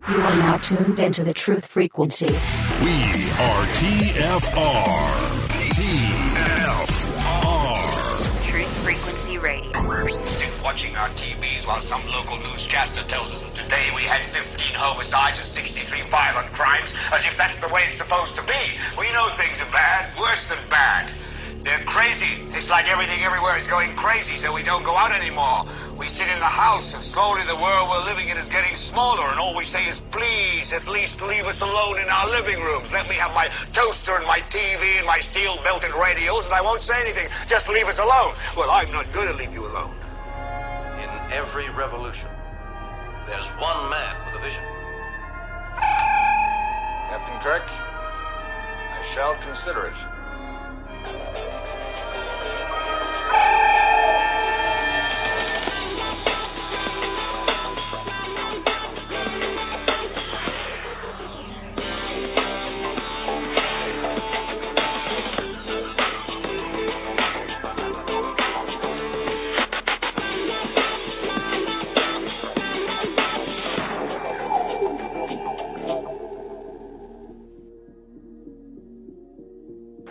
You are now tuned into the truth frequency. We are TFR. TFR. Truth Frequency Radio. Sit watching our TVs while some local newscaster tells us that today we had 15 homicides and 63 violent crimes, as if that's the way it's supposed to be. We know things are bad, worse than bad. They're crazy. It's like everything everywhere is going crazy, so we don't go out anymore. We sit in the house, and slowly the world we're living in is getting smaller, and all we say is, please, at least leave us alone in our living rooms. Let me have my toaster and my TV and my steel-belted radios, and I won't say anything. Just leave us alone. Well, I'm not going to leave you alone. In every revolution, there's one man with a vision. Captain Kirk, I shall consider it.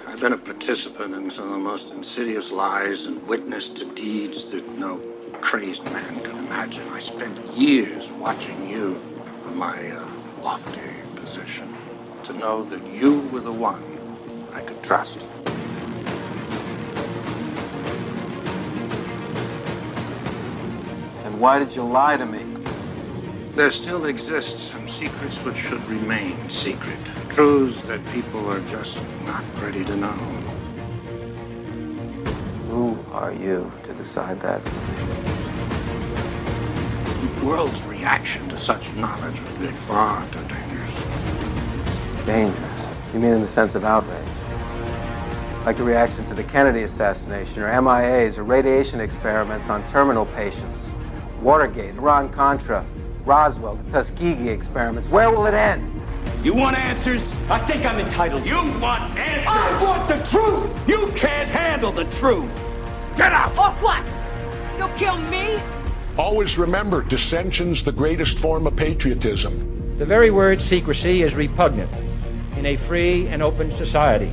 I've been a participant in some of the most insidious lies and witness to deeds that no crazed man could imagine. I spent years watching you from my lofty position to know that you were the one I could trust. And why did you lie to me? There still exists some secrets which should remain secret. Truths that people are just not ready to know. Who are you to decide that? The world's reaction to such knowledge would be far too dangerous. Dangerous? You mean in the sense of outrage? Like the reaction to the Kennedy assassination, or MIAs, or radiation experiments on terminal patients, Watergate, Iran-Contra, Roswell, the Tuskegee experiments. Where will it end? You want answers? I think I'm entitled. You want answers? I want the truth! You can't handle the truth! Get out! Or what? You'll kill me? Always remember, dissension's the greatest form of patriotism. The very word secrecy is repugnant in a free and open society.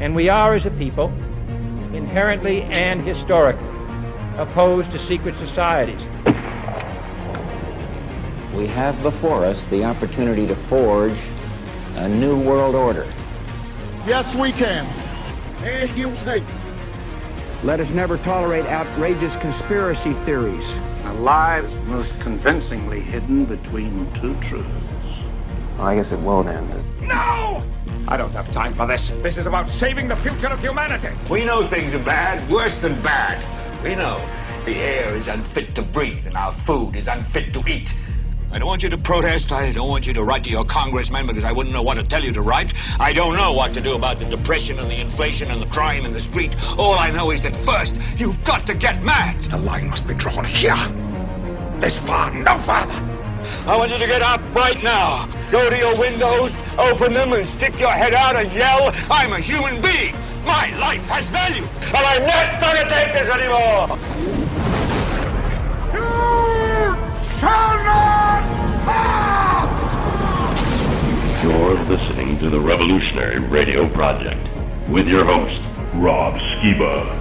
And we are, as a people, inherently and historically opposed to secret societies. We have before us the opportunity to forge a new world order. Yes, we can. And you say. Let us never tolerate outrageous conspiracy theories. A lie's most convincingly hidden between two truths. Well, I guess it won't end. No! I don't have time for this. This is about saving the future of humanity. We know things are bad, worse than bad. We know the air is unfit to breathe and our food is unfit to eat. I don't want you to protest. I don't want you to write to your congressman because I wouldn't know what to tell you to write. I don't know what to do about the depression and the inflation and the crime in the street. All I know is that first, you've got to get mad. The line must be drawn here. This far, no farther. I want you to get up right now. Go to your windows, open them, and stick your head out and yell, I'm a human being. My life has value, and I'm not going to take this anymore. You shall not pass! You're listening to the Revolutionary Radio Project with your host, ROB SKIBA.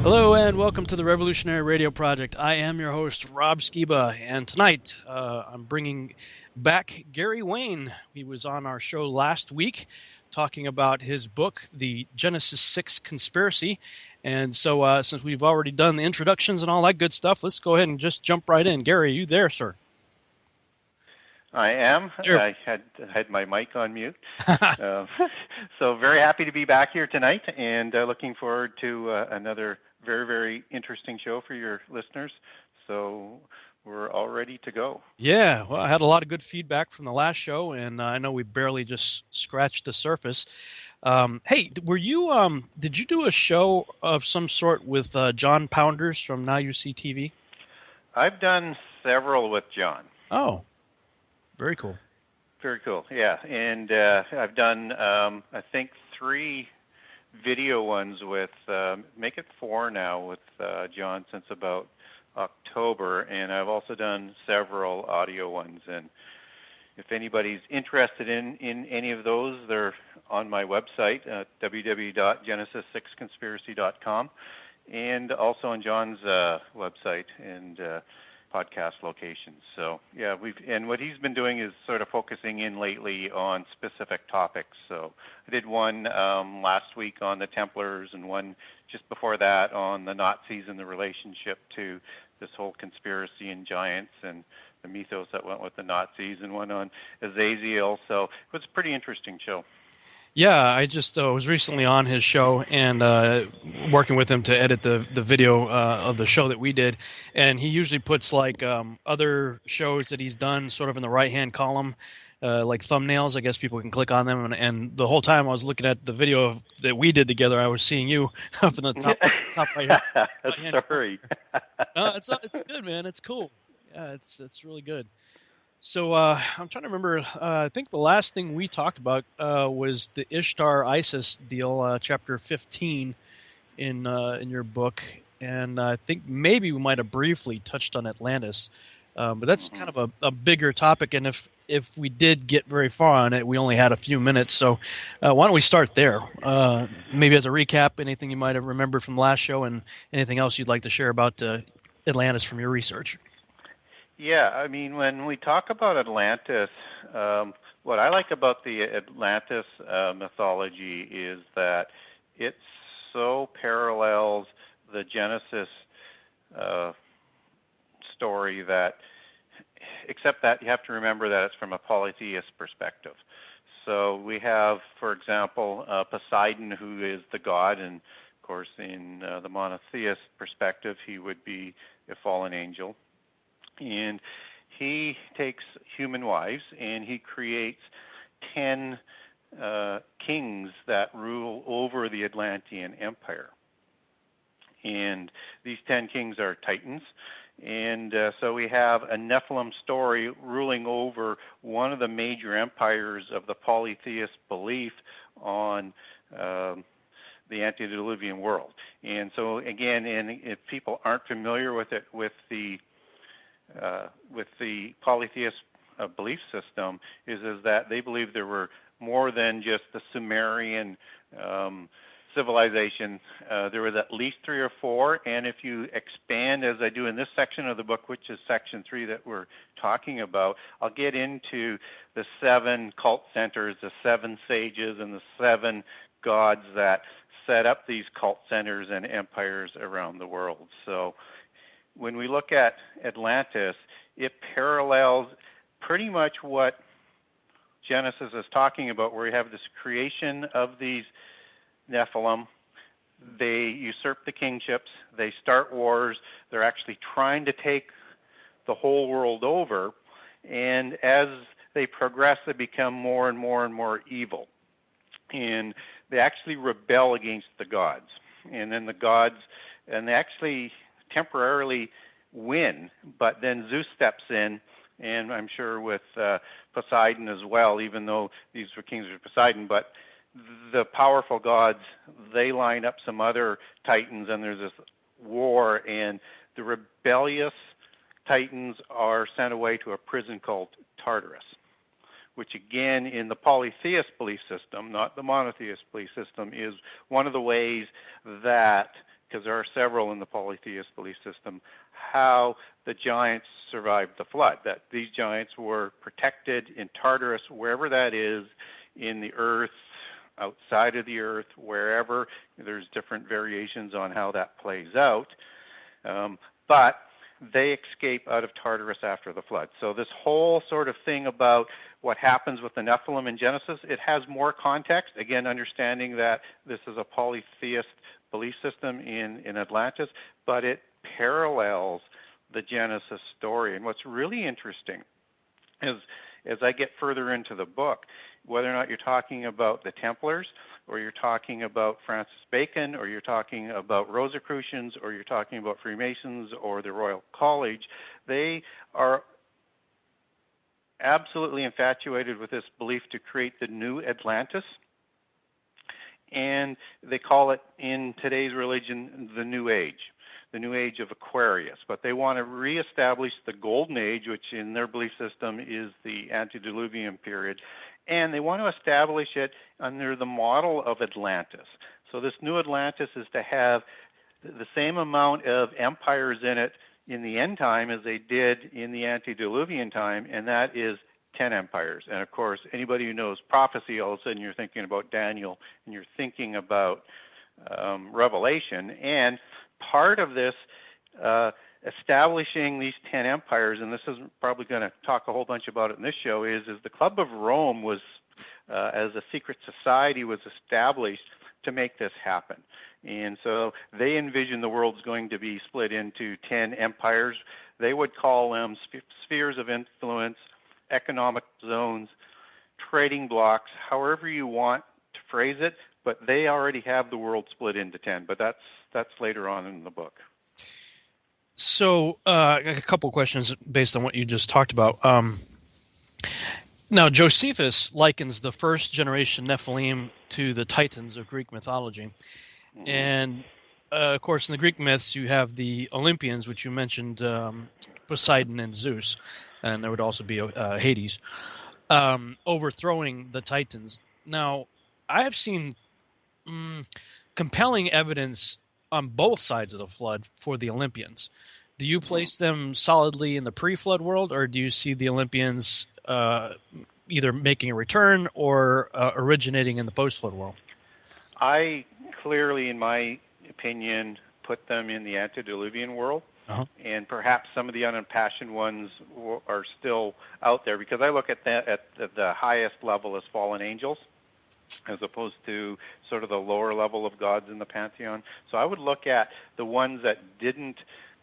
Hello and welcome to the Revolutionary Radio Project. I am your host, Rob Skiba, and tonight I'm bringing back Gary Wayne. He was on our show last week talking about his book, The Genesis 6 Conspiracy. And so since we've already done the introductions and all that good stuff, let's go ahead and just jump right in. Gary, are you there, sir? I am. Sure. I had my mic on mute. So very happy to be back here tonight and looking forward to another very, very interesting show for your listeners. So we're all ready to go. Yeah, well, I had a lot of good feedback from the last show, and I know we barely just scratched the surface. Hey, were you? Did you do a show of some sort with John Pounders from Now You See TV? I've done several with John. Oh, very cool. Very cool, yeah. And I've done, I think, 3 video ones with, make it 4 now with John since about October, and I've also done several audio ones. And if anybody's interested in any of those, they're on my website, www.genesis6conspiracy.com, and also on John's website and podcast locations. So yeah, what he's been doing is sort of focusing in lately on specific topics. So I did one last week on the Templars, and one just before that on the Nazis and the relationship to this whole conspiracy and giants and the mythos that went with the Nazis, and one on Azazel. So it was a pretty interesting show. Yeah, I just was recently on his show and working with him to edit the video of the show that we did. And he usually puts like other shows that he's done sort of in the right-hand column, like thumbnails. I guess people can click on them. And the whole time I was looking at the video that we did together, I was seeing you up in the top right hand. Sorry. No, it's good, man. It's cool. Yeah, it's really good. So I'm trying to remember. I think the last thing we talked about was the Ishtar-ISIS deal, chapter 15 in your book, and I think maybe we might have briefly touched on Atlantis, but that's kind of a bigger topic. And if we did get very far on it, we only had a few minutes. So why don't we start there? Maybe as a recap, anything you might have remembered from the last show, and anything else you'd like to share about Atlantis from your research. Yeah, I mean, when we talk about Atlantis, what I like about the Atlantis mythology is that it so parallels the Genesis story that, except that you have to remember that it's from a polytheist perspective. So we have, for example, Poseidon, who is the god, and of course in the monotheist perspective, he would be a fallen angel. And he takes human wives and he creates 10 kings that rule over the Atlantean Empire. And these 10 kings are Titans. And so we have a Nephilim story ruling over one of the major empires of the polytheist belief on the antediluvian world. And so again, and if people aren't familiar with it, with the polytheist belief system, is that they believe there were more than just the Sumerian civilization. There was at least 3 or 4, and if you expand, as I do in this section of the book, which is section 3 that we're talking about, I'll get into the 7 cult centers, the 7 sages, and the 7 gods that set up these cult centers and empires around the world. So when we look at Atlantis, it parallels pretty much what Genesis is talking about, where you have this creation of these Nephilim. They usurp the kingships. They start wars. They're actually trying to take the whole world over. And as they progress, they become more and more and more evil. And they actually rebel against the gods. And then the gods, and they actually temporarily win, but then Zeus steps in, and I'm sure with Poseidon as well, even though these were kings of Poseidon, but the powerful gods, they line up some other titans, and there's this war, and the rebellious titans are sent away to a prison called Tartarus, which again, in the polytheist belief system, not the monotheist belief system, is one of the ways that, because there are several in the polytheist belief system, how the giants survived the flood, that these giants were protected in Tartarus, wherever that is, in the earth, outside of the earth, wherever. There's different variations on how that plays out. But they escape out of Tartarus after the flood. So this whole sort of thing about what happens with the Nephilim in Genesis, it has more context. Again, understanding that this is a polytheist belief system in Atlantis, but it parallels the Genesis story. And what's really interesting is, as I get further into the book, whether or not you're talking about the Templars, or you're talking about Francis Bacon, or you're talking about Rosicrucians, or you're talking about Freemasons or the Royal College, they are absolutely infatuated with this belief to create the new Atlantis. and they call it in today's religion the New Age of Aquarius. But they want to reestablish the Golden Age, which in their belief system is the antediluvian period, and they want to establish it under the model of Atlantis. So this new Atlantis is to have the same amount of empires in it in the end time as they did in the antediluvian time, and that is 10 empires. And of course, anybody who knows prophecy, all of a sudden you're thinking about Daniel and you're thinking about Revelation. And part of this establishing these 10 empires, and this is probably going to talk a whole bunch about it in this show, is the Club of Rome was, as a secret society, was established to make this happen. And so they envision the world's going to be split into 10 empires. They would call them spheres of influence, economic zones, trading blocks, however you want to phrase it, but they already have the world split into 10, but that's later on in the book. So a couple questions based on what you just talked about. Now, Josephus likens the first generation Nephilim to the Titans of Greek mythology. Mm-hmm. And, of course, in the Greek myths, you have the Olympians, which you mentioned, Poseidon and Zeus, and there would also be Hades, overthrowing the Titans. Now, I have seen compelling evidence on both sides of the flood for the Olympians. Do you place them solidly in the pre-flood world, or do you see the Olympians either making a return or originating in the post-flood world? I clearly, in my opinion, put them in the antediluvian world. Uh-huh. And perhaps some of the unimpassioned ones are still out there, because I look at the highest level as fallen angels, as opposed to sort of the lower level of gods in the pantheon. So I would look at the ones that didn't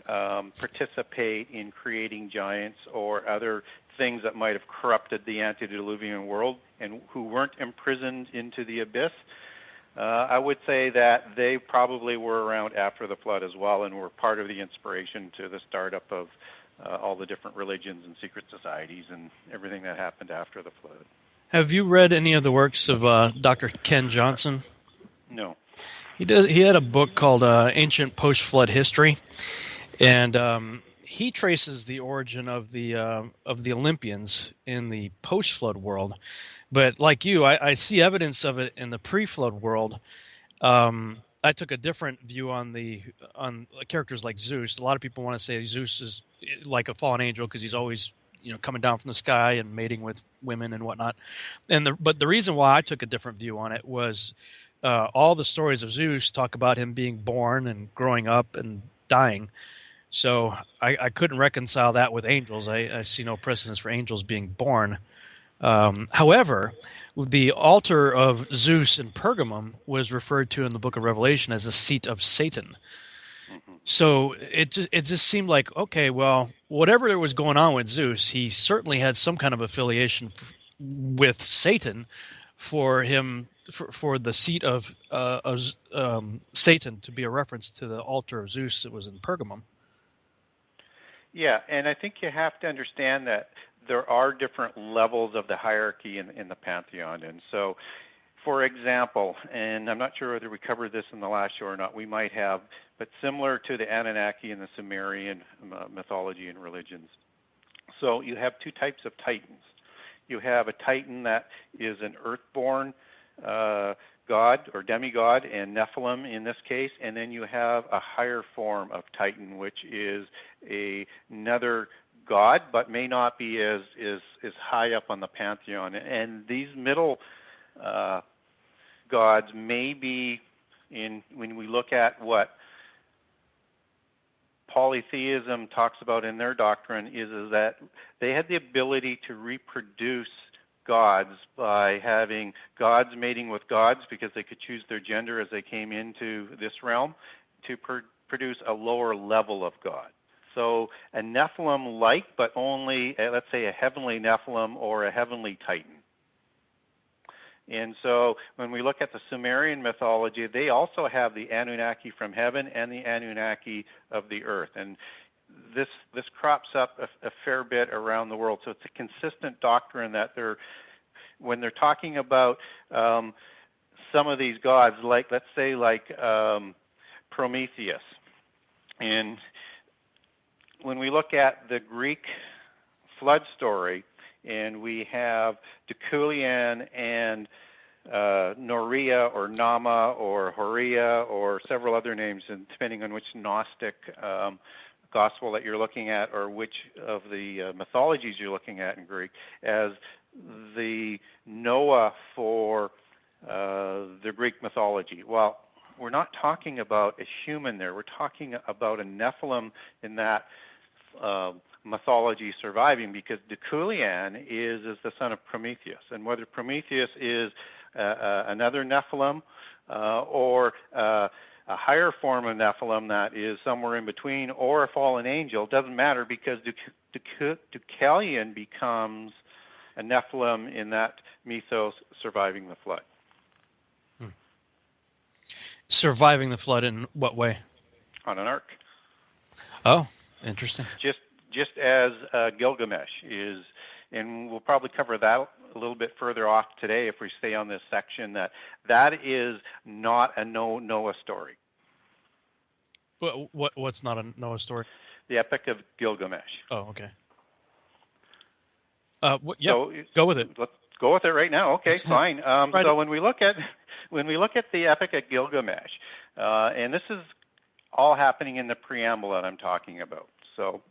participate in creating giants or other things that might have corrupted the antediluvian world and who weren't imprisoned into the abyss. I would say that they probably were around after the flood as well and were part of the inspiration to the startup of all the different religions and secret societies and everything that happened after the flood. Have you read any of the works of Dr. Ken Johnson? No. He had a book called Ancient Post-Flood History, and he traces the origin of the Olympians in the post-flood world. But like you, I see evidence of it in the pre-flood world. I took a different view on characters like Zeus. A lot of people want to say Zeus is like a fallen angel because he's always coming down from the sky and mating with women and whatnot. But the reason why I took a different view on it was all the stories of Zeus talk about him being born and growing up and dying. So I couldn't reconcile that with angels. I see no precedence for angels being born. However, the altar of Zeus in Pergamum was referred to in the book of Revelation as the seat of Satan. So it just seemed like, okay, well, whatever was going on with Zeus, he certainly had some kind of affiliation with Satan for the seat of Satan to be a reference to the altar of Zeus that was in Pergamum. Yeah, and I think you have to understand that there are different levels of the hierarchy in the pantheon. And so, for example, and I'm not sure whether we covered this in the last show or not, we might have, but similar to the Anunnaki and the Sumerian mythology and religions. So you have two types of titans. You have a titan that is an earthborn god or demigod, and Nephilim in this case, and then you have a higher form of titan, which is another god, but may not be as high up on the pantheon. And these middle gods may be when we look at what polytheism talks about in their doctrine is that they had the ability to reproduce gods by having gods mating with gods because they could choose their gender as they came into this realm to produce a lower level of god. So a Nephilim-like, but only, let's say, a heavenly Nephilim or a heavenly Titan. And so when we look at the Sumerian mythology, they also have the Anunnaki from heaven and the Anunnaki of the earth. And this crops up a fair bit around the world. So it's a consistent doctrine that when they're talking about some of these gods, like let's say Prometheus. And when we look at the Greek flood story, and we have Deucalion and Noria or Nama or Horia or several other names, and depending on which Gnostic gospel that you're looking at or which of the mythologies you're looking at in Greek, as the Noah for the Greek mythology. Well, we're not talking about a human there. We're talking about a Nephilim in that mythology surviving, because Deucalion is the son of Prometheus. And whether Prometheus is another Nephilim or a higher form of Nephilim that is somewhere in between, or a fallen angel, doesn't matter, because Deucalion becomes a Nephilim in that mythos surviving the flood. Surviving the flood in what way? On an ark. Oh, interesting. Just as Gilgamesh is, and we'll probably cover that a little bit further off today if we stay on this section, that is not a Noah story. What's not a Noah story? The Epic of Gilgamesh. Oh, okay. Go with it. Let's go with it right now. Okay, fine. So when we look at the Epic of Gilgamesh, and this is all happening in the preamble that I'm talking about. So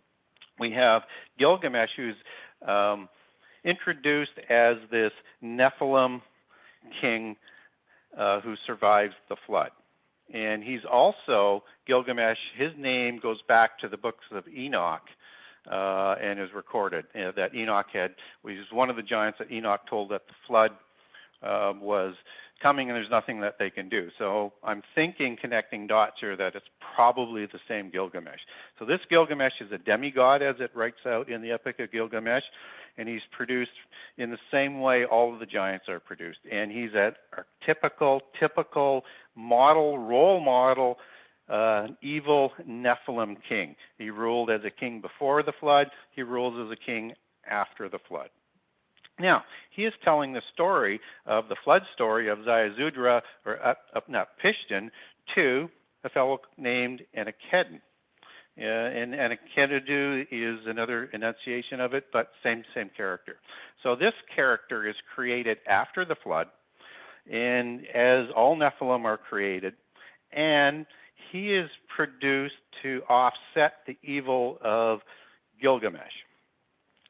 we have Gilgamesh, who's introduced as this Nephilim king who survives the flood. And he's also, Gilgamesh, his name goes back to the books of Enoch and is recorded. That Enoch was one of the giants that Enoch told that the flood was coming and there's nothing that they can do. So I'm thinking, connecting dots here, that it's probably the same Gilgamesh. So this Gilgamesh is a demigod, as it writes out in the Epic of Gilgamesh, and he's produced in the same way all of the giants are produced. And he's a typical role model, evil Nephilim king. He ruled as a king before the flood. He rules as a king after the flood. Now, he is telling the story of the flood story of Ziusudra, or Upnapishtim, to a fellow named Enkidu. And Enkidu is another enunciation of it, but same character. So this character is created after the flood, and as all Nephilim are created, and he is produced to offset the evil of Gilgamesh.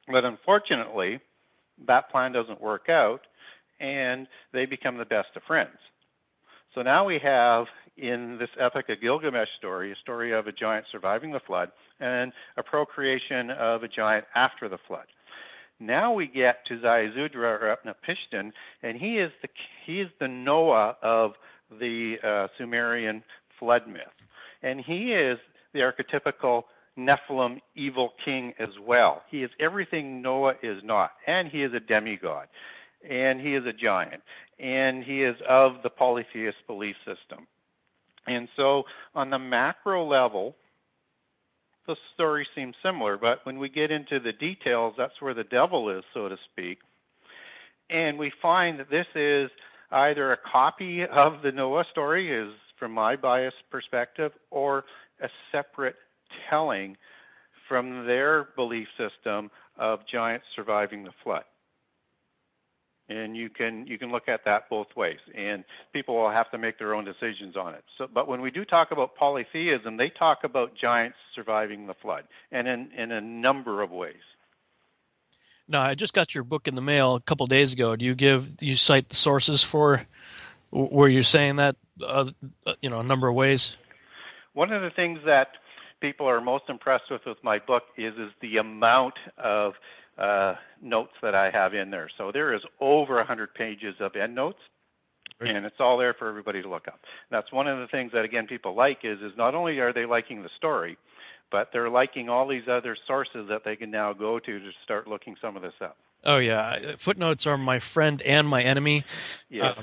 But unfortunately, that plan doesn't work out, and they become the best of friends. So now we have, in this Epic of Gilgamesh story, a story of a giant surviving the flood and a procreation of a giant after the flood. Now we get to Ziusudra, or Upnapishtim, and he is the Noah of the Sumerian flood myth. And he is the archetypical Nephilim evil king as well. He is everything Noah is not, and he is a demigod, and he is a giant, and he is of the polytheist belief system. And so on the macro level, the story seems similar, but when we get into the details, that's where the devil is, so to speak. And we find that this is either a copy of the Noah story, is from my biased perspective, or a separate telling from their belief system of giants surviving the flood. And you can look at that both ways, and people will have to make their own decisions on it. So, but when we do talk about polytheism, they talk about giants surviving the flood, and in a number of ways. Now, I just got your book in the mail a couple days ago. Do you cite the sources for where you're saying that a number of ways? One of the things that people are most impressed with my book is the amount of notes that I have in there. So there is over 100 pages of endnotes, and it's all there for everybody to look up. That's one of the things that, again, people like is not only are they liking the story, but they're liking all these other sources that they can now go to start looking some of this up. Oh, yeah. Footnotes are my friend and my enemy. Yeah.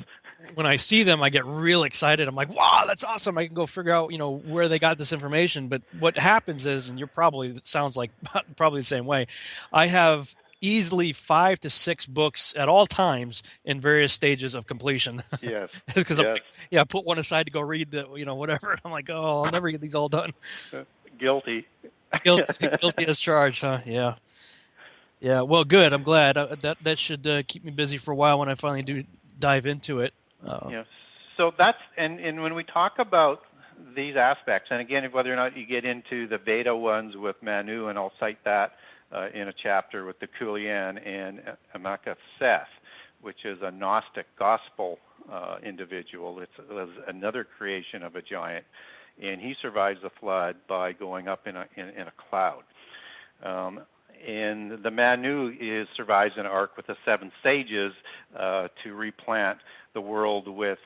When I see them, I get real excited. I'm like, wow, that's awesome. I can go figure out, where they got this information. But what happens is, and it sounds like probably the same way, I have easily 5 to 6 books at all times in various stages of completion. Yes. Because yes. I put one aside to go read the whatever. And I'm like, oh, I'll never get these all done. Guilty. Guilty as charged, huh? Yeah. Yeah. Well, good. I'm glad. That should keep me busy for a while when I finally do dive into it. Yeah. So that's and when we talk about these aspects, and again, whether or not you get into the Veda ones with Manu, and I'll cite that in a chapter with the Kulian and Amaka Seth, which is a Gnostic gospel individual. It was another creation of a giant, and he survives the flood by going up in a cloud. And the Manu survives an ark with the 7 sages to replant the world with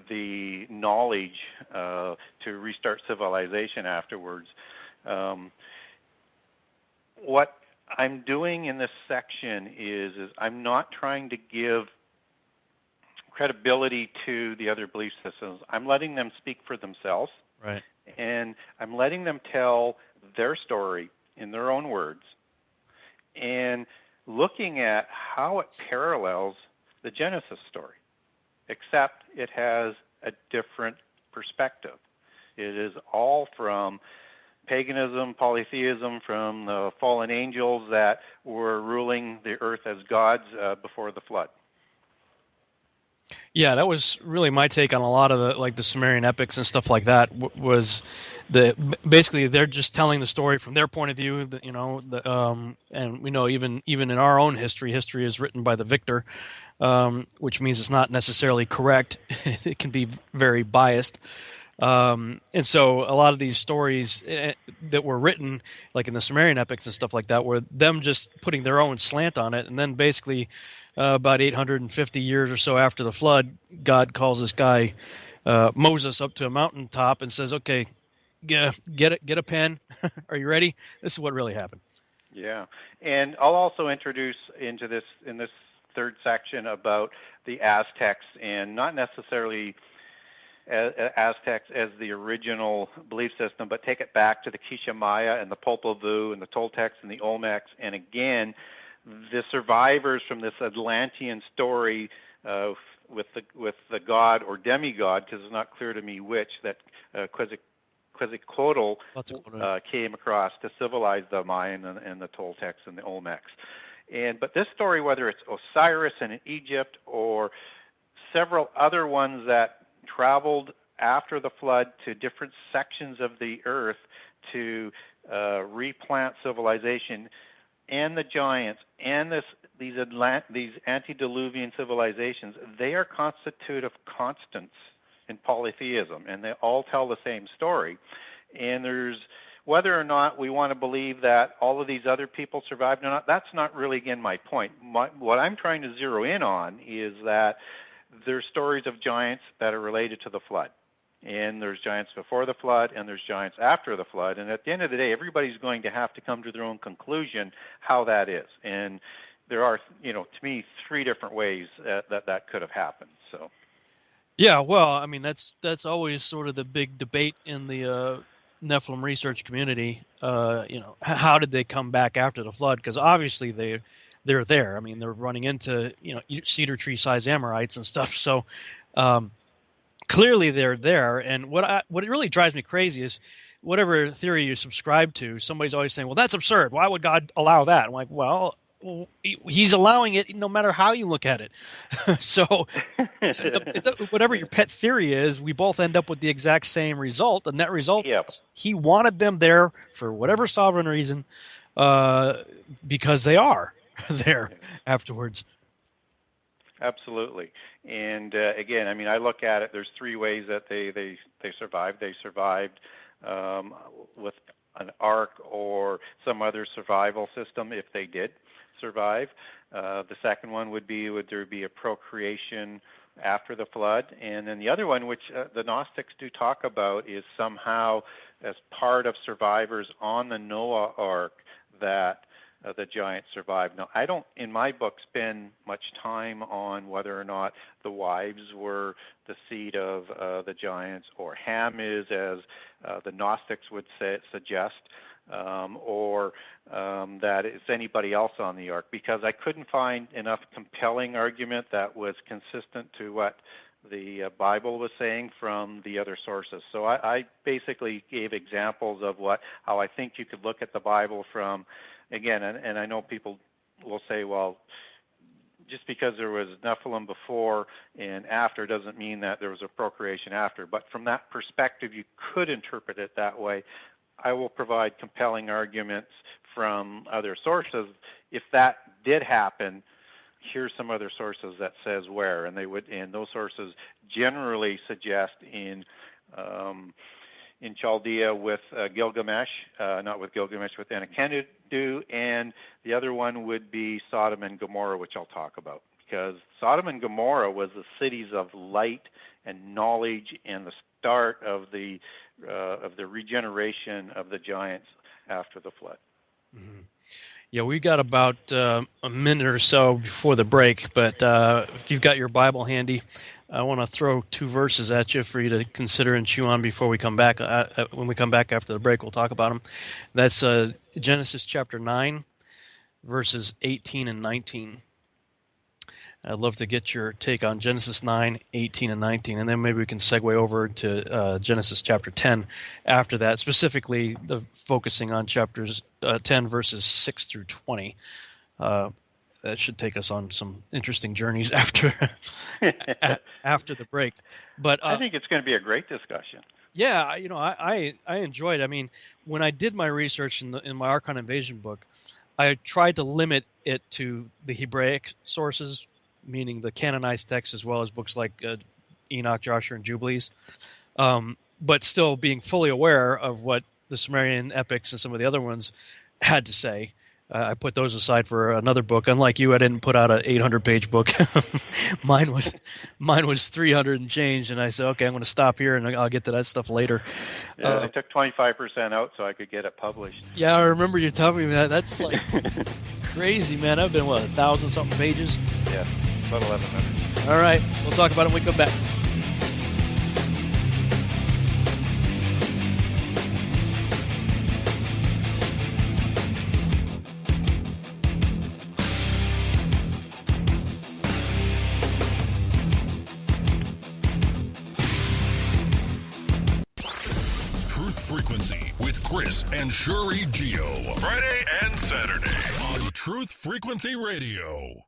the knowledge to restart civilization afterwards. What I'm doing in this section is I'm not trying to give credibility to the other belief systems. I'm letting them speak for themselves. Right. And I'm letting them tell their story in their own words and looking at how it parallels the Genesis story, except it has a different perspective. It is all from paganism, polytheism, from the fallen angels that were ruling the earth as gods before the flood. Yeah, that was really my take on a lot of the Sumerian epics and stuff like that. Was basically they're just telling the story from their point of view. And we know even in our own history is written by the victor, which means it's not necessarily correct. It can be very biased. And so a lot of these stories that were written, like in the Sumerian epics and stuff like that, were them just putting their own slant on it. And then basically about 850 years or so after the flood, God calls this guy Moses up to a mountaintop and says, okay, get a pen. Are you ready? This is what really happened. Yeah. And I'll also introduce in this third section about the Aztecs, and not necessarily Aztecs as the original belief system, but take it back to the Quiché Maya and the Popol Vuh and the Toltecs and the Olmecs, and again, the survivors from this Atlantean story with the god or demigod, because it's not clear to me which, that Quetzalcoatl came across to civilize the Mayan and the Toltecs and the Olmecs. But this story, whether it's Osiris in Egypt or several other ones that traveled after the flood to different sections of the earth to replant civilization, and the giants and these antediluvian civilizations, they are constitutive constants in polytheism, and they all tell the same story. And there's whether or not we want to believe that all of these other people survived or not, that's not really, again, my point. What I'm trying to zero in on is that there's stories of giants that are related to the flood. And there's giants before the flood, and there's giants after the flood. And at the end of the day, everybody's going to have to come to their own conclusion how that is. And there are, to me, 3 different ways that could have happened. So, yeah, well, I mean, that's always sort of the big debate in the Nephilim research community. How did they come back after the flood? Because obviously they're there. I mean, they're running into cedar tree size Amorites and stuff. So. Clearly, they're there, and what it really drives me crazy is whatever theory you subscribe to, somebody's always saying, "Well, that's absurd. Why would God allow that?" I'm like, "Well, He's allowing it, no matter how you look at it." So, whatever your pet theory is, we both end up with the exact same result, and that result is He wanted them there for whatever sovereign reason, because they are there afterwards. Absolutely. And again, I mean, I look at it, there's 3 ways that they survived. They survived with an ark or some other survival system if they did survive. The second one would there be a procreation after the flood? And then the other one, which the Gnostics do talk about, is somehow as part of survivors on the Noah ark that the giants survived. Now, I don't, in my book, spend much time on whether or not the wives were the seed of the giants, or Ham is, as the Gnostics would suggest, or that it's anybody else on the ark, because I couldn't find enough compelling argument that was consistent to what the Bible was saying from the other sources. So I basically gave examples of how I think you could look at the Bible from, again, and I know people will say, well, just because there was Nephilim before and after doesn't mean that there was a procreation after. But from that perspective, you could interpret it that way. I will provide compelling arguments from other sources. If that did happen, here's some other sources that says where, and those sources generally suggest in Chaldea with Gilgamesh, not with Gilgamesh, with Enkidu, and the other one would be Sodom and Gomorrah, which I'll talk about, because Sodom and Gomorrah was the cities of light and knowledge and the start of the regeneration of the giants after the flood. Mm-hmm. Yeah, we got about a minute or so before the break, but if you've got your Bible handy, I want to throw two verses at you for you to consider and chew on before we come back. When we come back after the break, we'll talk about them. That's Genesis chapter 9, verses 18 and 19. I'd love to get your take on Genesis 9, 18, and 19, and then maybe we can segue over to Genesis chapter 10 after that, specifically focusing on chapters 10, verses 6 through 20. That should take us on some interesting journeys after after the break. But I think it's going to be a great discussion. Yeah, I enjoyed it. I mean, when I did my research in my Archon Invasion book, I tried to limit it to the Hebraic sources, meaning the canonized texts, as well as books like Enoch, Joshua, and Jubilees, but still being fully aware of what the Sumerian epics and some of the other ones had to say. I put those aside for another book. Unlike you, I didn't put out an 800-page book. Mine was 300 and change, and I said, okay, I'm going to stop here, and I'll get to that stuff later. Yeah, I took 25% out so I could get it published. Yeah, I remember you telling me that. That's like crazy, man. I've been, 1,000-something pages? Yeah, about 1,100. All right, we'll talk about it when we come back. With Chris and Shuri Geo. Friday and Saturday on Truth Frequency Radio.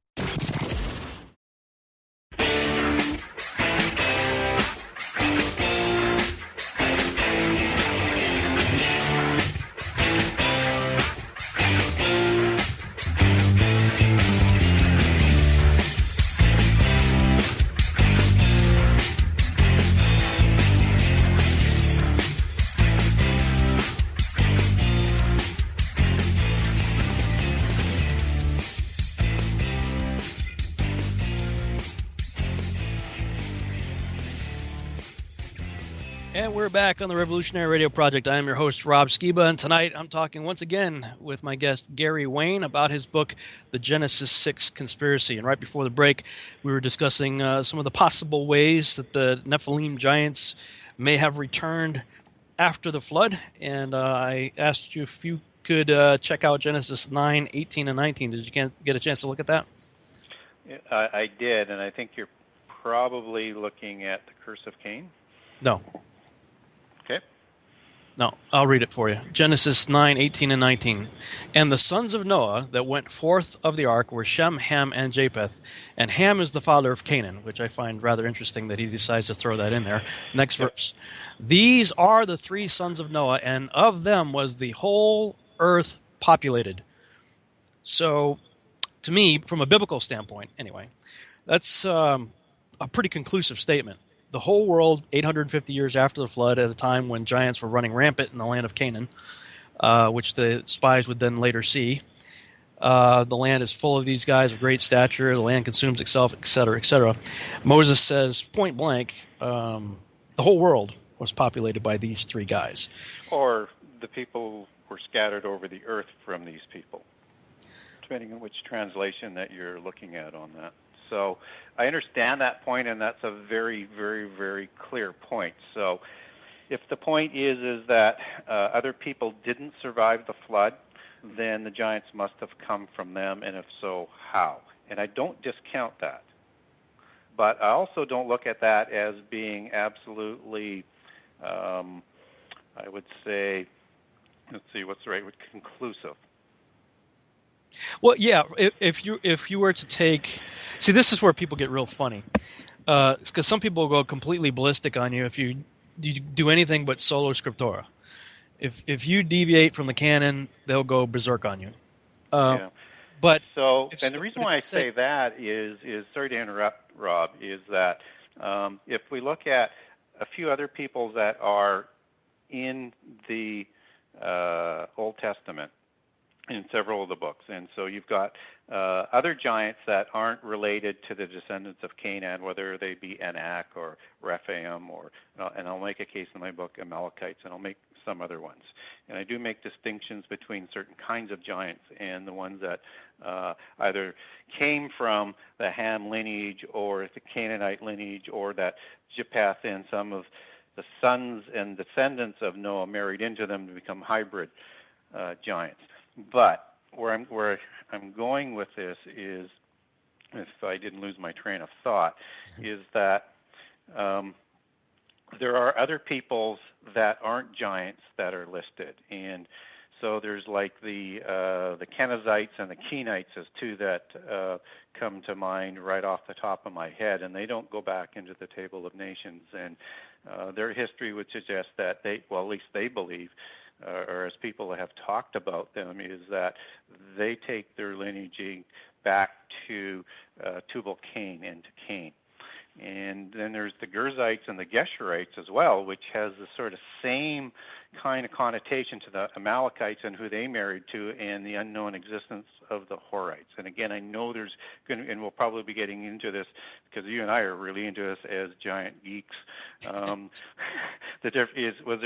And we're back on the Revolutionary Radio Project. I am your host, Rob Skiba, and tonight I'm talking once again with my guest, Gary Wayne, about his book, The Genesis 6 Conspiracy. And right before the break, we were discussing some of the possible ways that the Nephilim giants may have returned after the flood. And I asked you if you could check out Genesis 9, 18, and 19. Did you get a chance to look at that? I did, and I think you're probably looking at the Curse of Cain. No. Okay. No, I'll read it for you. Genesis 9, 18, and 19. And the sons of Noah that went forth of the ark were Shem, Ham, and Japheth. And Ham is the father of Canaan, which I find rather interesting that he decides to throw that in there. Next verse. These are the three sons of Noah, and of them was the whole earth populated. So, to me, from a biblical standpoint, anyway, that's a pretty conclusive statement. The whole world, 850 years after the flood, at a time when giants were running rampant in the land of Canaan, which the spies would then later see. The land is full of these guys of great stature. The land consumes itself, etc., etc. Moses says, point blank, the whole world was populated by these three guys. Or the people were scattered over the earth from these people. depending on which translation that you're looking at on that. So I understand that point, and that's a very, very, very clear point. So if the point is that other people didn't survive the flood, then the giants must have come from them, and if so, how? And I don't discount that. But I also don't look at that as being absolutely, I would say, let's see, what's the right word, conclusive. Well, yeah. If you were to take, see, this is where people get real funny, because some people go completely ballistic on you if you do anything but sola scriptura. If you deviate from the canon, they'll go berserk on you. Yeah. But so, and the reason why I say that is sorry to interrupt, Rob, is that if we look at a few other peoples that are in the Old Testament, in several of the books, and so you've got other giants that aren't related to the descendants of Canaan, whether they be Anak or Rephaim, or and I'll make a case in my book, Amalekites, and I'll make some other ones. And I do make distinctions between certain kinds of giants and the ones that either came from the Ham lineage or the Canaanite lineage, or that Japheth and some of the sons and descendants of Noah married into them to become hybrid giants. But where I'm going with this is, if I didn't lose my train of thought, is that there are other peoples that aren't giants that are listed, and so there's like the Kenizzites and the Kenites as two that come to mind right off the top of my head, and they don't go back into the Table of Nations, and their history would suggest that at least they believe, or as people have talked about them, is that they take their lineage back to Tubal-Cain and to Cain. And then there's the Gerzites and the Geshurites as well, which has the sort of same kind of connotation to the Amalekites and who they married to, and the unknown existence of the Horites. And again, I know there's going to, and we'll probably be getting into this because you and I are really into this as giant geeks. The difference is, was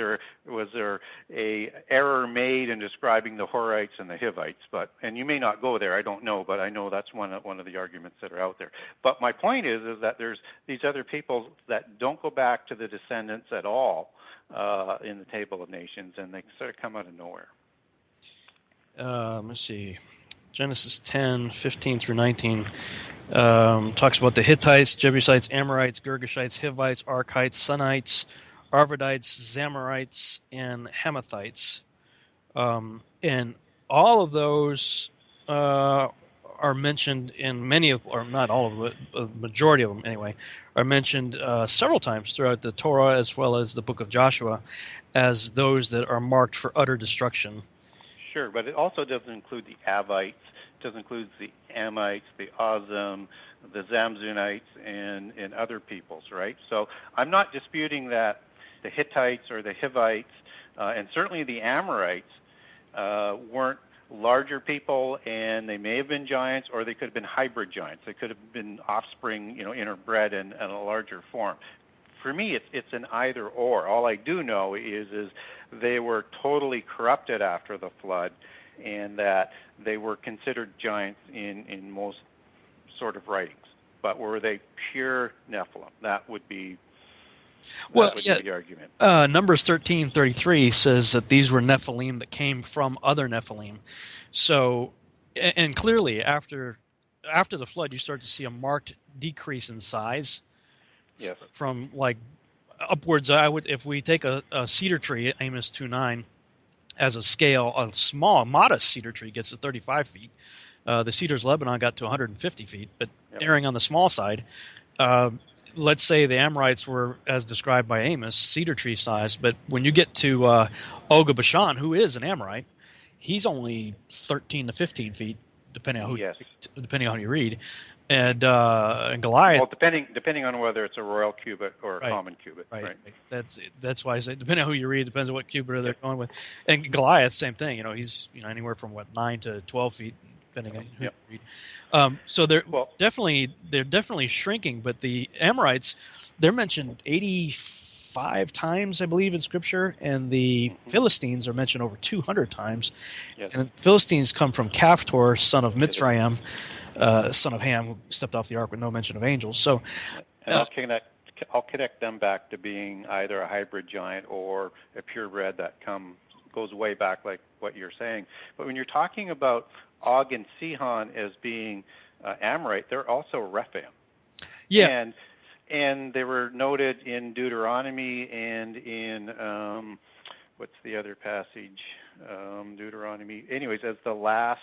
there a error made in describing the Horites and the Hivites? And you may not go there, I don't know, but I know that's one of the arguments that are out there. But my point is that there's these other peoples that don't go back to the descendants at all in the Table of Nations, and they sort of come out of nowhere. Let's see. Genesis 10:15 through 19 talks about the Hittites, Jebusites, Amorites, Girgashites, Hivites, Arkites, Sunites, Arvadites, Zamorites, and Hamathites. And all of those are mentioned in many of, or not all of them, but the majority of them anyway, are mentioned several times throughout the Torah as well as the book of Joshua as those that are marked for utter destruction. Sure, but it also doesn't include the Avites, it doesn't include the Amites, the Ozum, the Zamzunites, and other peoples, right? So I'm not disputing that the Hittites or the Hivites, and certainly the Amorites, weren't larger people, and they may have been giants, or they could have been hybrid giants. They could have been offspring, interbred in a larger form. For me, it's an either or. All I do know is they were totally corrupted after the flood, and that they were considered giants in most sort of writings. But were they pure Nephilim? That would be the argument. Numbers 13:33 says that these were Nephilim that came from other Nephilim. So, and clearly after the flood, you start to see a marked decrease in size. Yes. From like upwards, if we take a cedar tree, Amos 2:9, as a scale, a small, modest cedar tree gets to 35 feet. The cedars Lebanon got to 150 feet, but erring on the small side. Let's say the Amorites were, as described by Amos, cedar tree size, but when you get to Og Bashan, who is an Amorite, he's only 13 to 15 feet, depending on how you read. And Goliath. Well, depending on whether it's a royal cubit or a common cubit. Right. That's why I say depending on who you read, depends on what cubit they're going with. And Goliath, same thing. He's anywhere from 9 to 12 feet, depending on who you read. So they're definitely shrinking. But the Amorites, they're mentioned 85 5 times, I believe, in Scripture, and the Philistines are mentioned over 200 times. Yes. And the Philistines come from Caphtor, son of Mitzrayim, son of Ham, who stepped off the ark with no mention of angels. So, and I'll connect them back to being either a hybrid giant or a purebred that goes way back, like what you're saying. But when you're talking about Og and Sihon as being Amorite, they're also Rephaim. Yeah. And they were noted in Deuteronomy and in what's the other passage? Deuteronomy. Anyways, as the last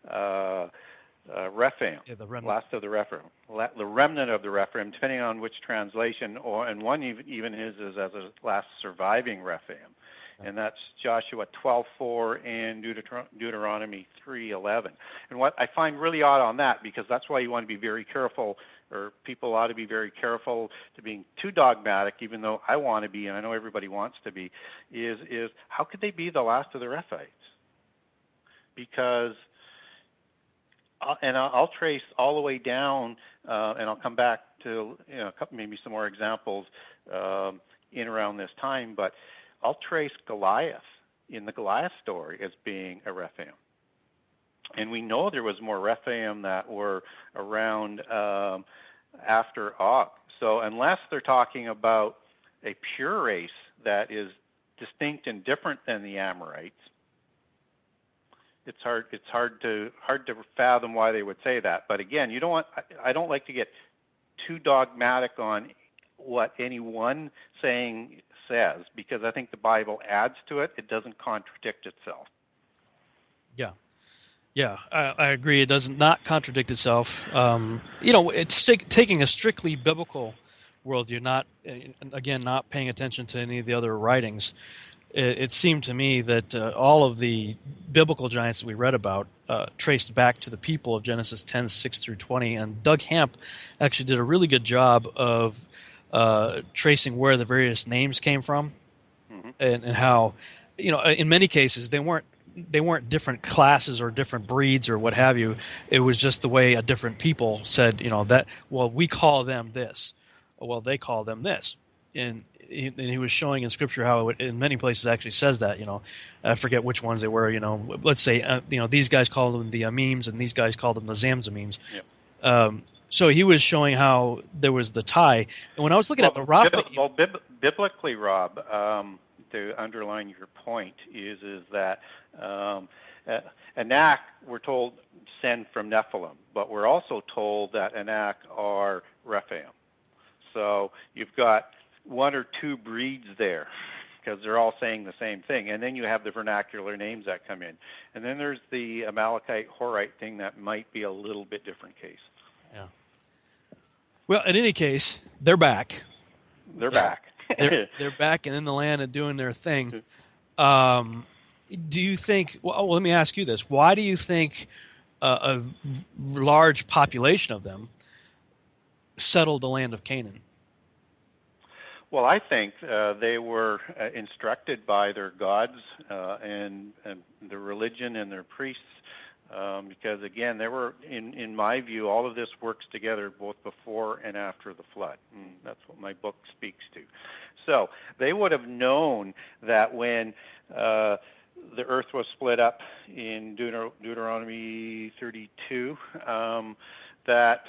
Rephaim, last of the Rephaim, the remnant of the Rephaim, depending on which translation, and one even is as a last surviving Rephaim, and that's Joshua 12:4 and Deuteronomy 3:11. And what I find really odd on that, because that's why you want to be very careful, or people ought to be very careful to being too dogmatic, even though I want to be, and I know everybody wants to be, is how could they be the last of the Rephites? Because and I'll trace all the way down, and I'll come back to maybe some more examples in around this time. But I'll trace Goliath in the Goliath story as being a Rephaim, and we know there was more Rephaim that were around after Og. So unless they're talking about a pure race that is distinct and different than the Amorites, it's hard to fathom why they would say that. But again, I don't like to get too dogmatic on what any one saying says, because I think the Bible adds to it. It doesn't contradict itself. Yeah, I agree. It does not contradict itself. It's taking a strictly biblical worldview, not paying attention to any of the other writings. It seemed to me that all of the biblical giants that we read about traced back to the people of Genesis 10:6-20, and Doug Hamp actually did a really good job of tracing where the various names came from, and how, in many cases they weren't different classes or different breeds or what have you. It was just the way a different people said, that, well, we call them this, well, they call them this, and he was showing in Scripture how it, in many places, actually says that. I forget which ones they were. Let's say these guys called them the Amims, and these guys called them the Zamzamims. Yep. So he was showing how there was the tie. And when I was looking at the Rapha, biblically, Rob, to underline your point is that Anak, we're told, descend from Nephilim, but we're also told that Anak are Rephaim. So you've got one or two breeds there, because they're all saying the same thing. And then you have the vernacular names that come in. And then there's the Amalekite Horite thing that might be a little bit different case. Yeah. Well, in any case, they're back. They're back. they're back and in the land and doing their thing. Do you think, well, let me ask you this. Why do you think a large population of them settled the land of Canaan? Well, I think they were instructed by their gods and their religion and their priests, because, again, they were, in my view, all of this works together both before and after the flood. And that's what my book speaks to. So they would have known that when the earth was split up in Deuteronomy 32, that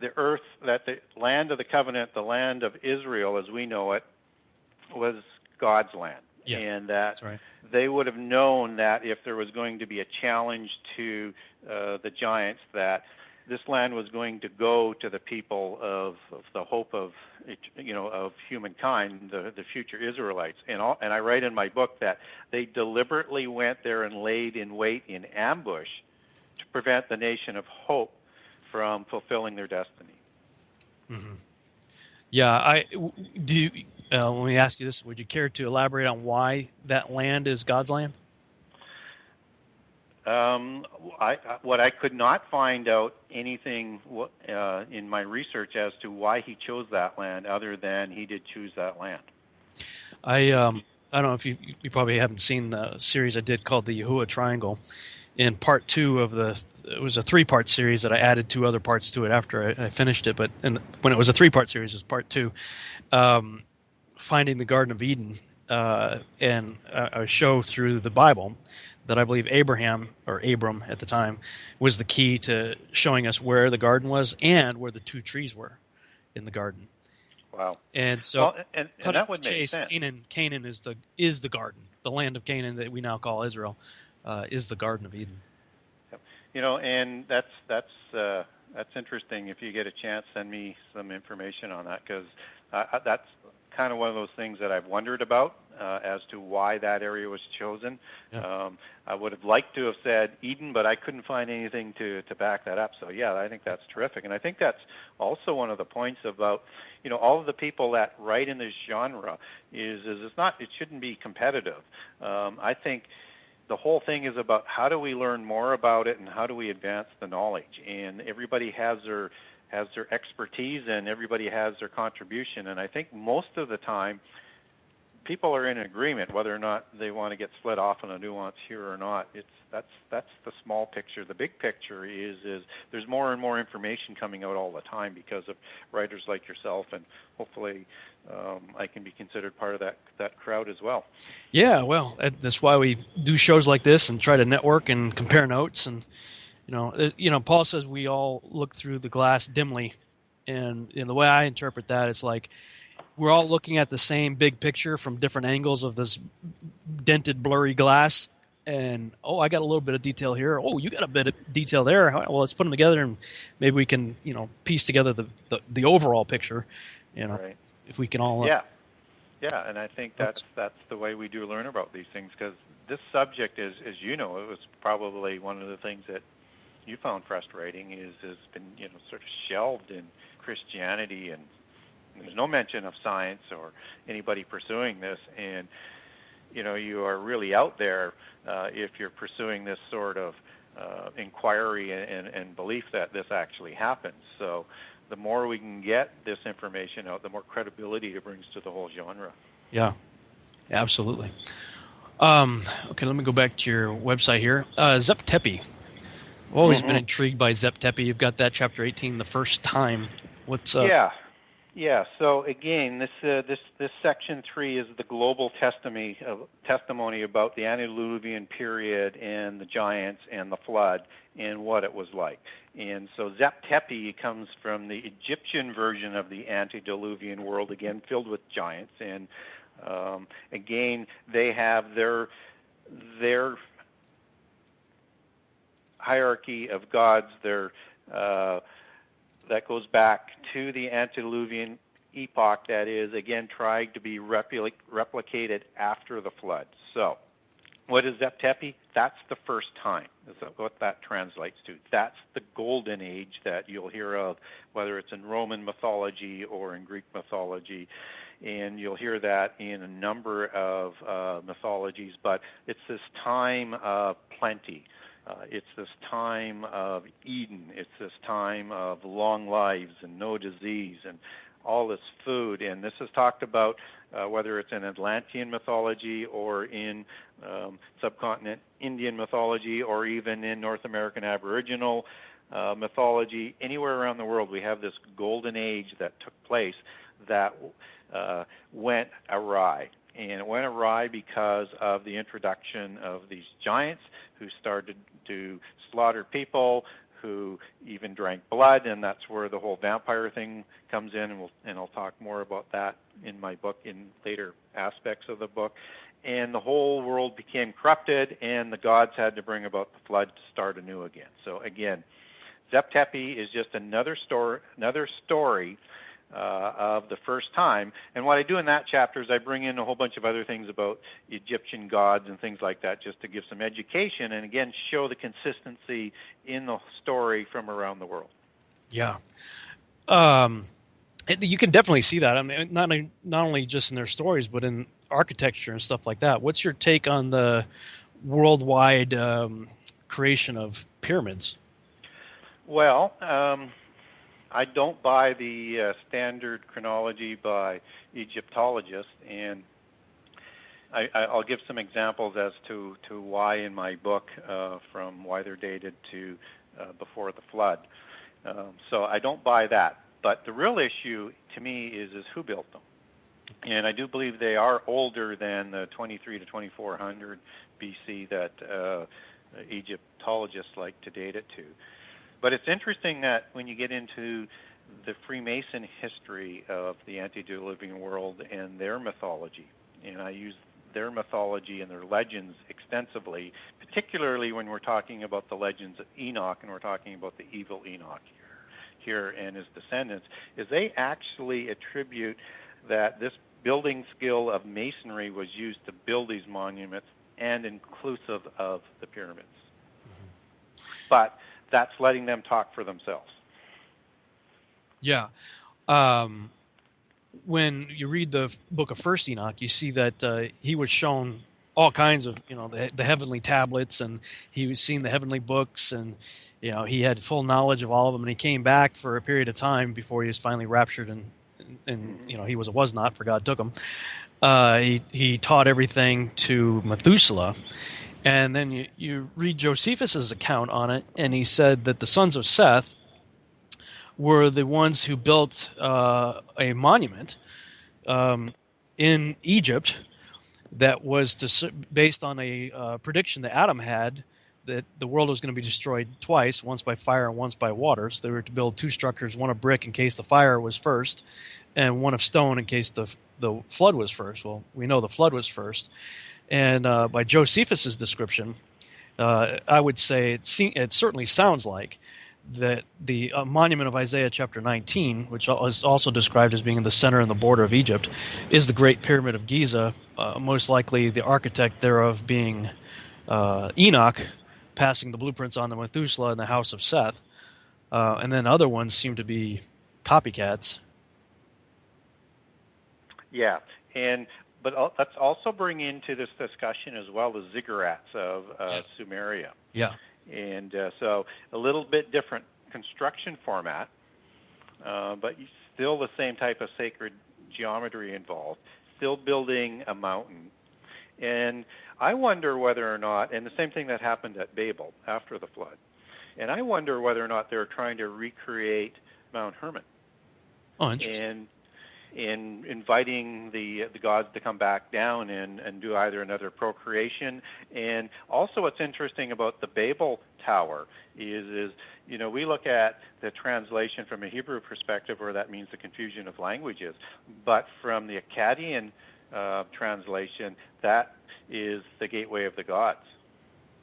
the land of the covenant, the land of Israel as we know it, was God's land. Yeah, and that that's right. They would have known that if there was going to be a challenge to the giants, that this land was going to go to the people of the hope of humankind, the future Israelites. And I write in my book that they deliberately went there and laid in wait in ambush to prevent the nation of hope from fulfilling their destiny. Mm-hmm. Yeah, let me ask you this: would you care to elaborate on why that land is God's land? What I could not find out anything in my research as to why he chose that land, other than he did choose that land. I don't know if you probably haven't seen the series I did called the Yahuwah Triangle. In part 2 of it was a 3-part series that I added 2 other parts to it after I finished it. But when it was a 3-part series, it was part 2. finding the Garden of Eden and a show through the Bible that I believe Abraham, or Abram at the time, was the key to showing us where the garden was and where the 2 trees were in the garden. Wow. And so, well, and that would make sense. Canaan is the garden. The land of Canaan that we now call Israel is the Garden of Eden. You know, and that's interesting. If you get a chance, send me some information on that, because that's kind of one of those things that I've wondered about as to why that area was chosen. Yeah. I would have liked to have said Eden, but I couldn't find anything to back that up. So yeah, I think that's terrific, and I think that's also one of the points about, you know, all of the people that write in this genre is it shouldn't be competitive. I think the whole thing is about how do we learn more about it and how do we advance the knowledge, and everybody has their expertise and everybody has their contribution, and I think most of the time people are in agreement whether or not they want to get split off on a nuance here or not. That's the small picture. The big picture is there's more and more information coming out all the time because of writers like yourself, and hopefully I can be considered part of that crowd as well. Yeah, well, that's why we do shows like this and try to network and compare notes. And Paul says we all look through the glass dimly, and the way I interpret that, it's like we're all looking at the same big picture from different angles of this dented, blurry glass. And, I got a little bit of detail here. Oh, you got a bit of detail there. Well, let's put them together, and maybe we can, piece together the overall picture. Right. If we can all. Yeah, and I think that's the way we do learn about these things, because this subject is, as you know, it was probably one of the things that you found frustrating has been, sort of shelved in Christianity, and there's no mention of science or anybody pursuing this, and you are really out there if you're pursuing this sort of inquiry and belief that this actually happens. So the more we can get this information out, the more credibility it brings to the whole genre. Yeah, absolutely. Okay, let me go back to your website here. Zep Tepi. I've always been intrigued by Zep Tepi. You've got that chapter 18 the first time. What's Yeah. So again, this section 3 is the global testimony about the antediluvian period and the giants and the flood and what it was like. And so Zep Tepi comes from the Egyptian version of the antediluvian world, again filled with giants. And again, they have their hierarchy of gods. That goes back to the antediluvian epoch, that is, again, trying to be replicated after the flood. So what is Zep Tepi? That's the first time. That's what that translates to. That's the golden age that you'll hear of, whether it's in Roman mythology or in Greek mythology. And you'll hear that in a number of mythologies, but it's this time of plenty. It's this time of Eden. It's this time of long lives and no disease and all this food. And this is talked about whether it's in Atlantean mythology or in subcontinent Indian mythology or even in North American Aboriginal mythology. Anywhere around the world, we have this golden age that took place that went awry. And it went awry because of the introduction of these giants who started to slaughter people, who even drank blood, and that's where the whole vampire thing comes in, and I'll talk more about that in my book in later aspects of the book. And the whole world became corrupted, and the gods had to bring about the flood to start anew again. So again, Zep Tepi is just another story of the first time. And what I do in that chapter is I bring in a whole bunch of other things about Egyptian gods and things like that, just to give some education and, again, show the consistency in the story from around the world. Yeah. You can definitely see that. I mean, not only just in their stories, but in architecture and stuff like that. What's your take on the worldwide creation of pyramids? Well, I don't buy the standard chronology by Egyptologists, and I'll give some examples as to why in my book, from why they're dated to before the flood. So I don't buy that. But the real issue to me is who built them. And I do believe they are older than the 23 to 2400 BC that Egyptologists like to date it to. But it's interesting that when you get into the Freemason history of the antediluvian world and their mythology, and I use their mythology and their legends extensively, particularly when we're talking about the legends of Enoch and we're talking about the evil Enoch here and his descendants, is they actually attribute that this building skill of masonry was used to build these monuments and inclusive of the pyramids. But that's letting them talk for themselves. Yeah. When you read the book of First Enoch, you see that he was shown all kinds of, the heavenly tablets, and he was seeing the heavenly books, and, he had full knowledge of all of them, and he came back for a period of time before he was finally raptured, and he was not, for God took him. He taught everything to Methuselah, and then you read Josephus's account on it, and he said that the sons of Seth were the ones who built a monument in Egypt that was based on a prediction that Adam had that the world was going to be destroyed twice, once by fire and once by water. So they were to build two structures, one of brick in case the fire was first, and one of stone in case the flood was first. Well, we know the flood was first. And by Josephus's description, I would say it certainly sounds like that the monument of Isaiah chapter 19, which is also described as being in the center and the border of Egypt, is the Great Pyramid of Giza, most likely the architect thereof being Enoch, passing the blueprints on to Methuselah in the house of Seth. And then other ones seem to be copycats. Yeah, but let's also bring into this discussion as well the ziggurats of Sumeria. Yeah. And so a little bit different construction format, but still the same type of sacred geometry involved, still building a mountain. And I wonder whether or not, and the same thing that happened at Babel after the flood, and I wonder whether or not they're trying to recreate Mount Hermon. Oh, interesting. And in inviting the gods to come back down and do either another procreation. And also what's interesting about the Babel Tower is we look at the translation from a Hebrew perspective where that means the confusion of languages. But from the Akkadian translation, that is the gateway of the gods.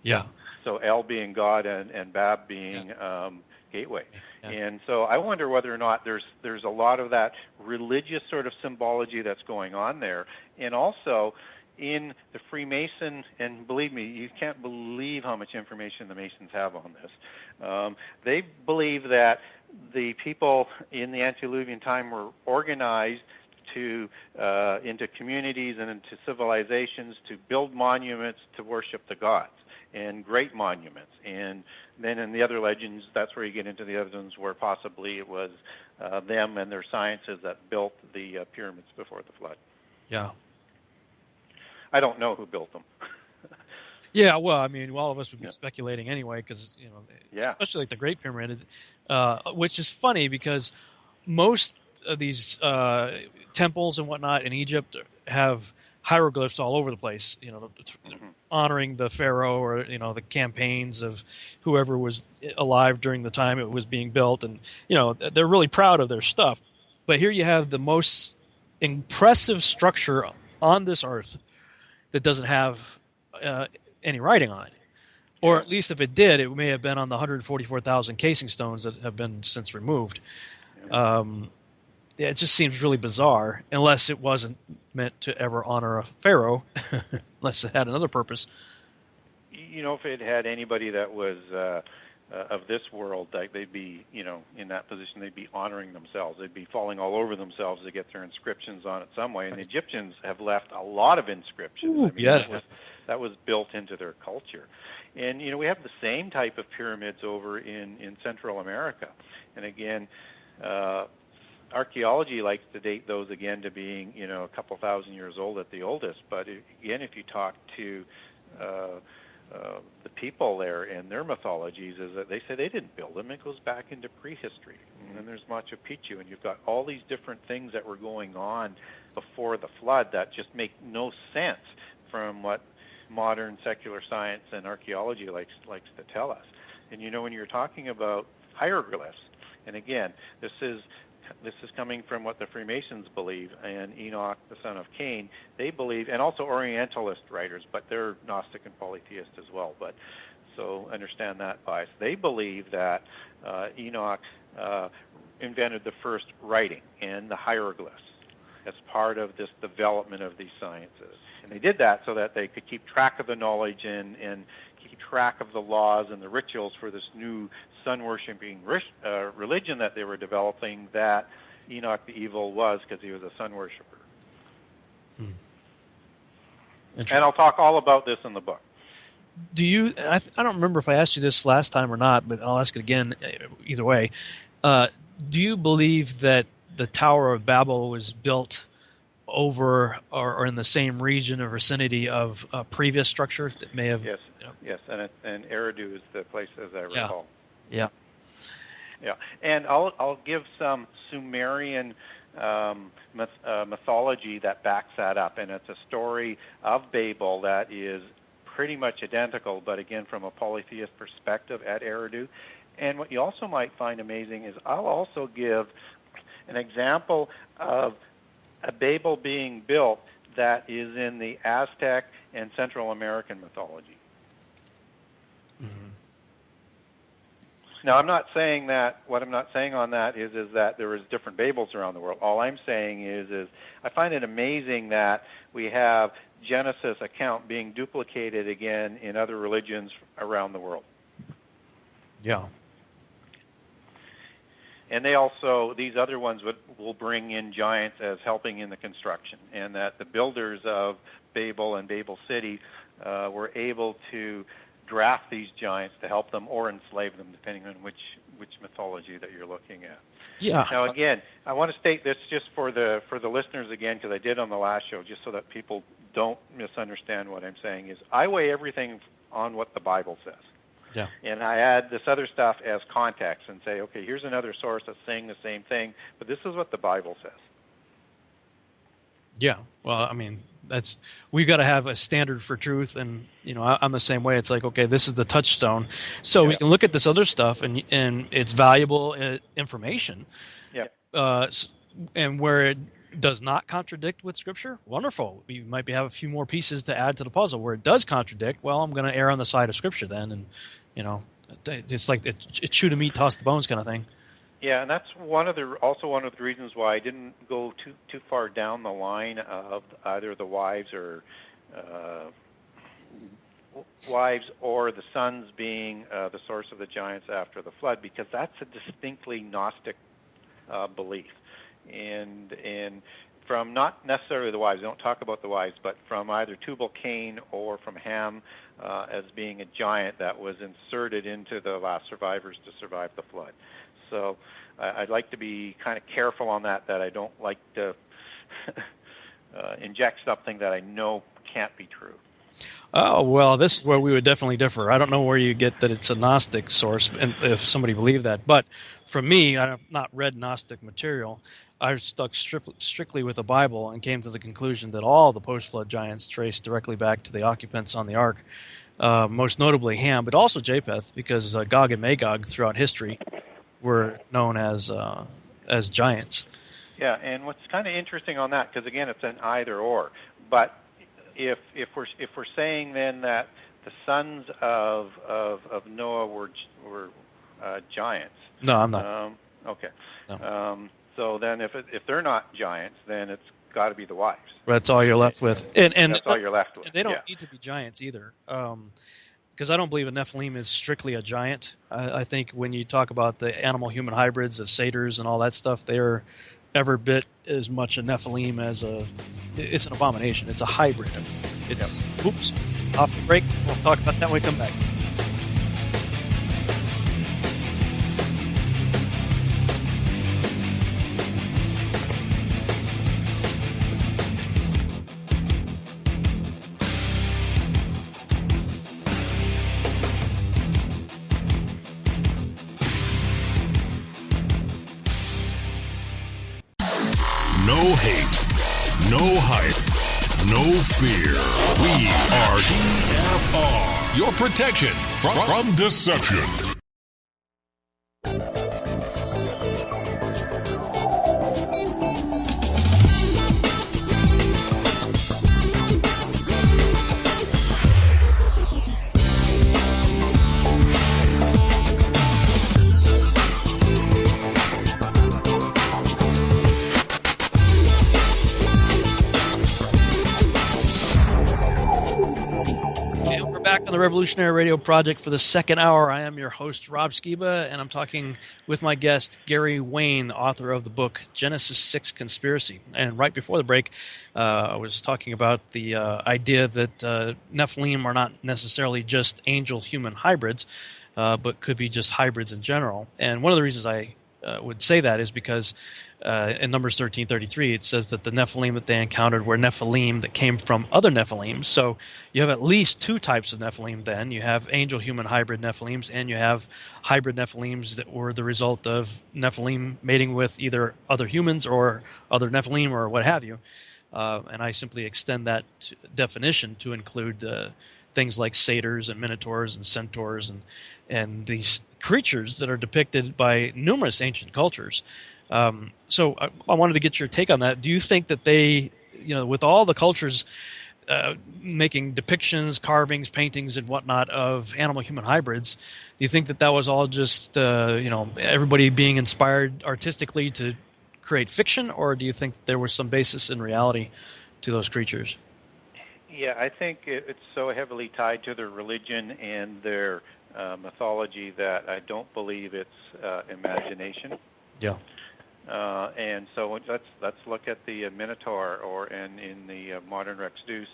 Yeah. So El being God and Bab being gateway. Yeah. And so I wonder whether or not there's a lot of that religious sort of symbology that's going on there. And also in the Freemason, and believe me, you can't believe how much information the Masons have on this. They believe that the people in the antediluvian time were organized into communities and into civilizations to build monuments to worship the gods, and great monuments. And then in the other legends, that's where you get into the evidence where possibly it was them and their sciences that built the pyramids before the flood. Yeah. I don't know who built them. Yeah, well, I mean, all of us would be speculating anyway, because, especially like the Great Pyramid, which is funny because most of these temples and whatnot in Egypt have hieroglyphs all over the place, honoring the pharaoh or, the campaigns of whoever was alive during the time it was being built. And, they're really proud of their stuff. But here you have the most impressive structure on this earth that doesn't have any writing on it. Or at least if it did, it may have been on the 144,000 casing stones that have been since removed. It just seems really bizarre, unless it wasn't meant to ever honor a pharaoh, unless it had another purpose. If it had anybody that was of this world, they'd be, in that position, they'd be honoring themselves. They'd be falling all over themselves to get their inscriptions on it some way. And the Egyptians have left a lot of inscriptions. Ooh, that was built into their culture. And, we have the same type of pyramids over in Central America. And again, archaeology likes to date those again to being, a couple thousand years old at the oldest. But again, if you talk to the people there and their mythologies, is that they say they didn't build them. It goes back into prehistory. And then there's Machu Picchu, and you've got all these different things that were going on before the flood that just make no sense from what modern secular science and archaeology likes to tell us. And when you're talking about hieroglyphs, and again, this is coming from what the Freemasons believe, and Enoch, the son of Cain, they believe, and also Orientalist writers, but they're Gnostic and polytheist as well. But so understand that bias. They believe that Enoch invented the first writing and the hieroglyphs as part of this development of these sciences. And they did that so that they could keep track of the knowledge and keep track of the laws and the rituals for this new sun-worshipping religion that they were developing, that Enoch the Evil was, because he was a sun worshiper. And I'll talk all about this in the book. Do you? I don't remember if I asked you this last time or not, but I'll ask it again. Either way, do you believe that the Tower of Babel was built over or in the same region or vicinity of a previous structure that may have? Yes, yes, and Eridu is the place, as I recall. Yeah. Yeah, and I'll give some Sumerian mythology that backs that up, and it's a story of Babel that is pretty much identical, but again from a polytheist perspective at Eridu. And what you also might find amazing is I'll also give an example of a Babel being built that is in the Aztec and Central American mythology. Mm-hmm. Now, I'm not saying that. What I'm not saying on that is that there is different Babels around the world. All I'm saying is I find it amazing that we have Genesis account being duplicated again in other religions around the world. Yeah. And they also, these other ones will bring in giants as helping in the construction, and that the builders of Babel and Babel City were able to draft these giants to help them or enslave them, depending on which mythology that you're looking at. Yeah. Now, again, I want to state this just for the listeners again, because I did on the last show, just so that people don't misunderstand what I'm saying, is I weigh everything on what the Bible says. Yeah. And I add this other stuff as context and say, okay, here's another source that's saying the same thing, but this is what the Bible says. Yeah. Well, I mean, we've got to have a standard for truth, and I'm the same way. It's like, okay, this is the touchstone, so we can look at this other stuff, and it's valuable information. Yeah. And where it does not contradict with Scripture, wonderful. We might have a few more pieces to add to the puzzle. Where it does contradict, well, I'm going to err on the side of Scripture then, and it's like it chew the meat, toss the bones kind of thing. Yeah, and that's also one of the reasons why I didn't go too far down the line of either the wives or the sons being the source of the giants after the flood, because that's a distinctly Gnostic belief, and from not necessarily the wives, don't talk about the wives, but from either Tubal-Cain or from Ham as being a giant that was inserted into the last survivors to survive the flood. So I'd like to be kind of careful on that I don't like to inject something that I know can't be true. Oh, well, this is where we would definitely differ. I don't know where you get that it's a Gnostic source, and if somebody believed that. But for me, I have not read Gnostic material. I stuck strictly with the Bible and came to the conclusion that all the post-flood giants trace directly back to the occupants on the ark, most notably Ham, but also Japheth, because Gog and Magog throughout history were known as giants. Yeah, and what's kind of interesting on that, because again, it's an either or, but if we're saying then that the sons of Noah were giants. No, I'm not. Okay. No. So then, if they're not giants, then it's got to be the wives. That's all you're left with, and that's all you're left with. They don't need to be giants either, because I don't believe a Nephilim is strictly a giant. I think when you talk about the animal-human hybrids, the satyrs, and all that stuff, they're every bit as much a Nephilim as it's an abomination. It's a hybrid. It's oops. Off the break. We'll talk about that when we come back. No hate, hype, no fear. We are TFR, your protection from deception. Back on the Revolutionary Radio Project for the second hour. I am your host, Rob Skiba, and I'm talking with my guest, Gary Wayne, author of the book Genesis 6 Conspiracy. And right before the break, I was talking about the idea that Nephilim are not necessarily just angel-human hybrids, but could be just hybrids in general. And one of the reasons I would say that is because in Numbers 13:33, it says that the Nephilim that they encountered were Nephilim that came from other Nephilim. So you have at least two types of Nephilim then. You have angel-human hybrid Nephilims, and you have hybrid Nephilims that were the result of Nephilim mating with either other humans or other Nephilim or what have you. And I simply extend that definition to include things like satyrs and minotaurs and centaurs and these creatures that are depicted by numerous ancient cultures. So I wanted to get your take on that. Do you think that they, with all the cultures making depictions, carvings, paintings, and whatnot of animal-human hybrids, do you think that that was all just, everybody being inspired artistically to create fiction, or do you think there was some basis in reality to those creatures? Yeah, I think it's so heavily tied to their religion and their mythology that I don't believe it's imagination. Yeah. And so let's look at the Minotaur, and in the modern Rex Deus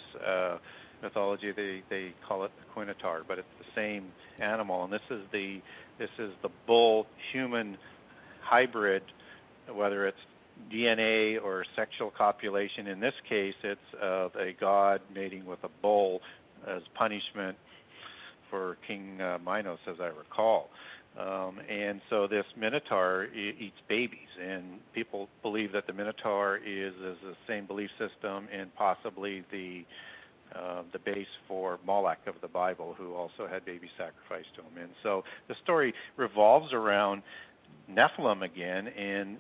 mythology, they call it the Quinotaur, but it's the same animal. And this is the bull human hybrid, whether it's DNA or sexual copulation. In this case, it's of a god mating with a bull as punishment for King Minos, as I recall. And so this Minotaur eats babies, and people believe that the Minotaur is the same belief system and possibly the base for Moloch of the Bible, who also had babies sacrificed to him. And so the story revolves around Nephilim again, and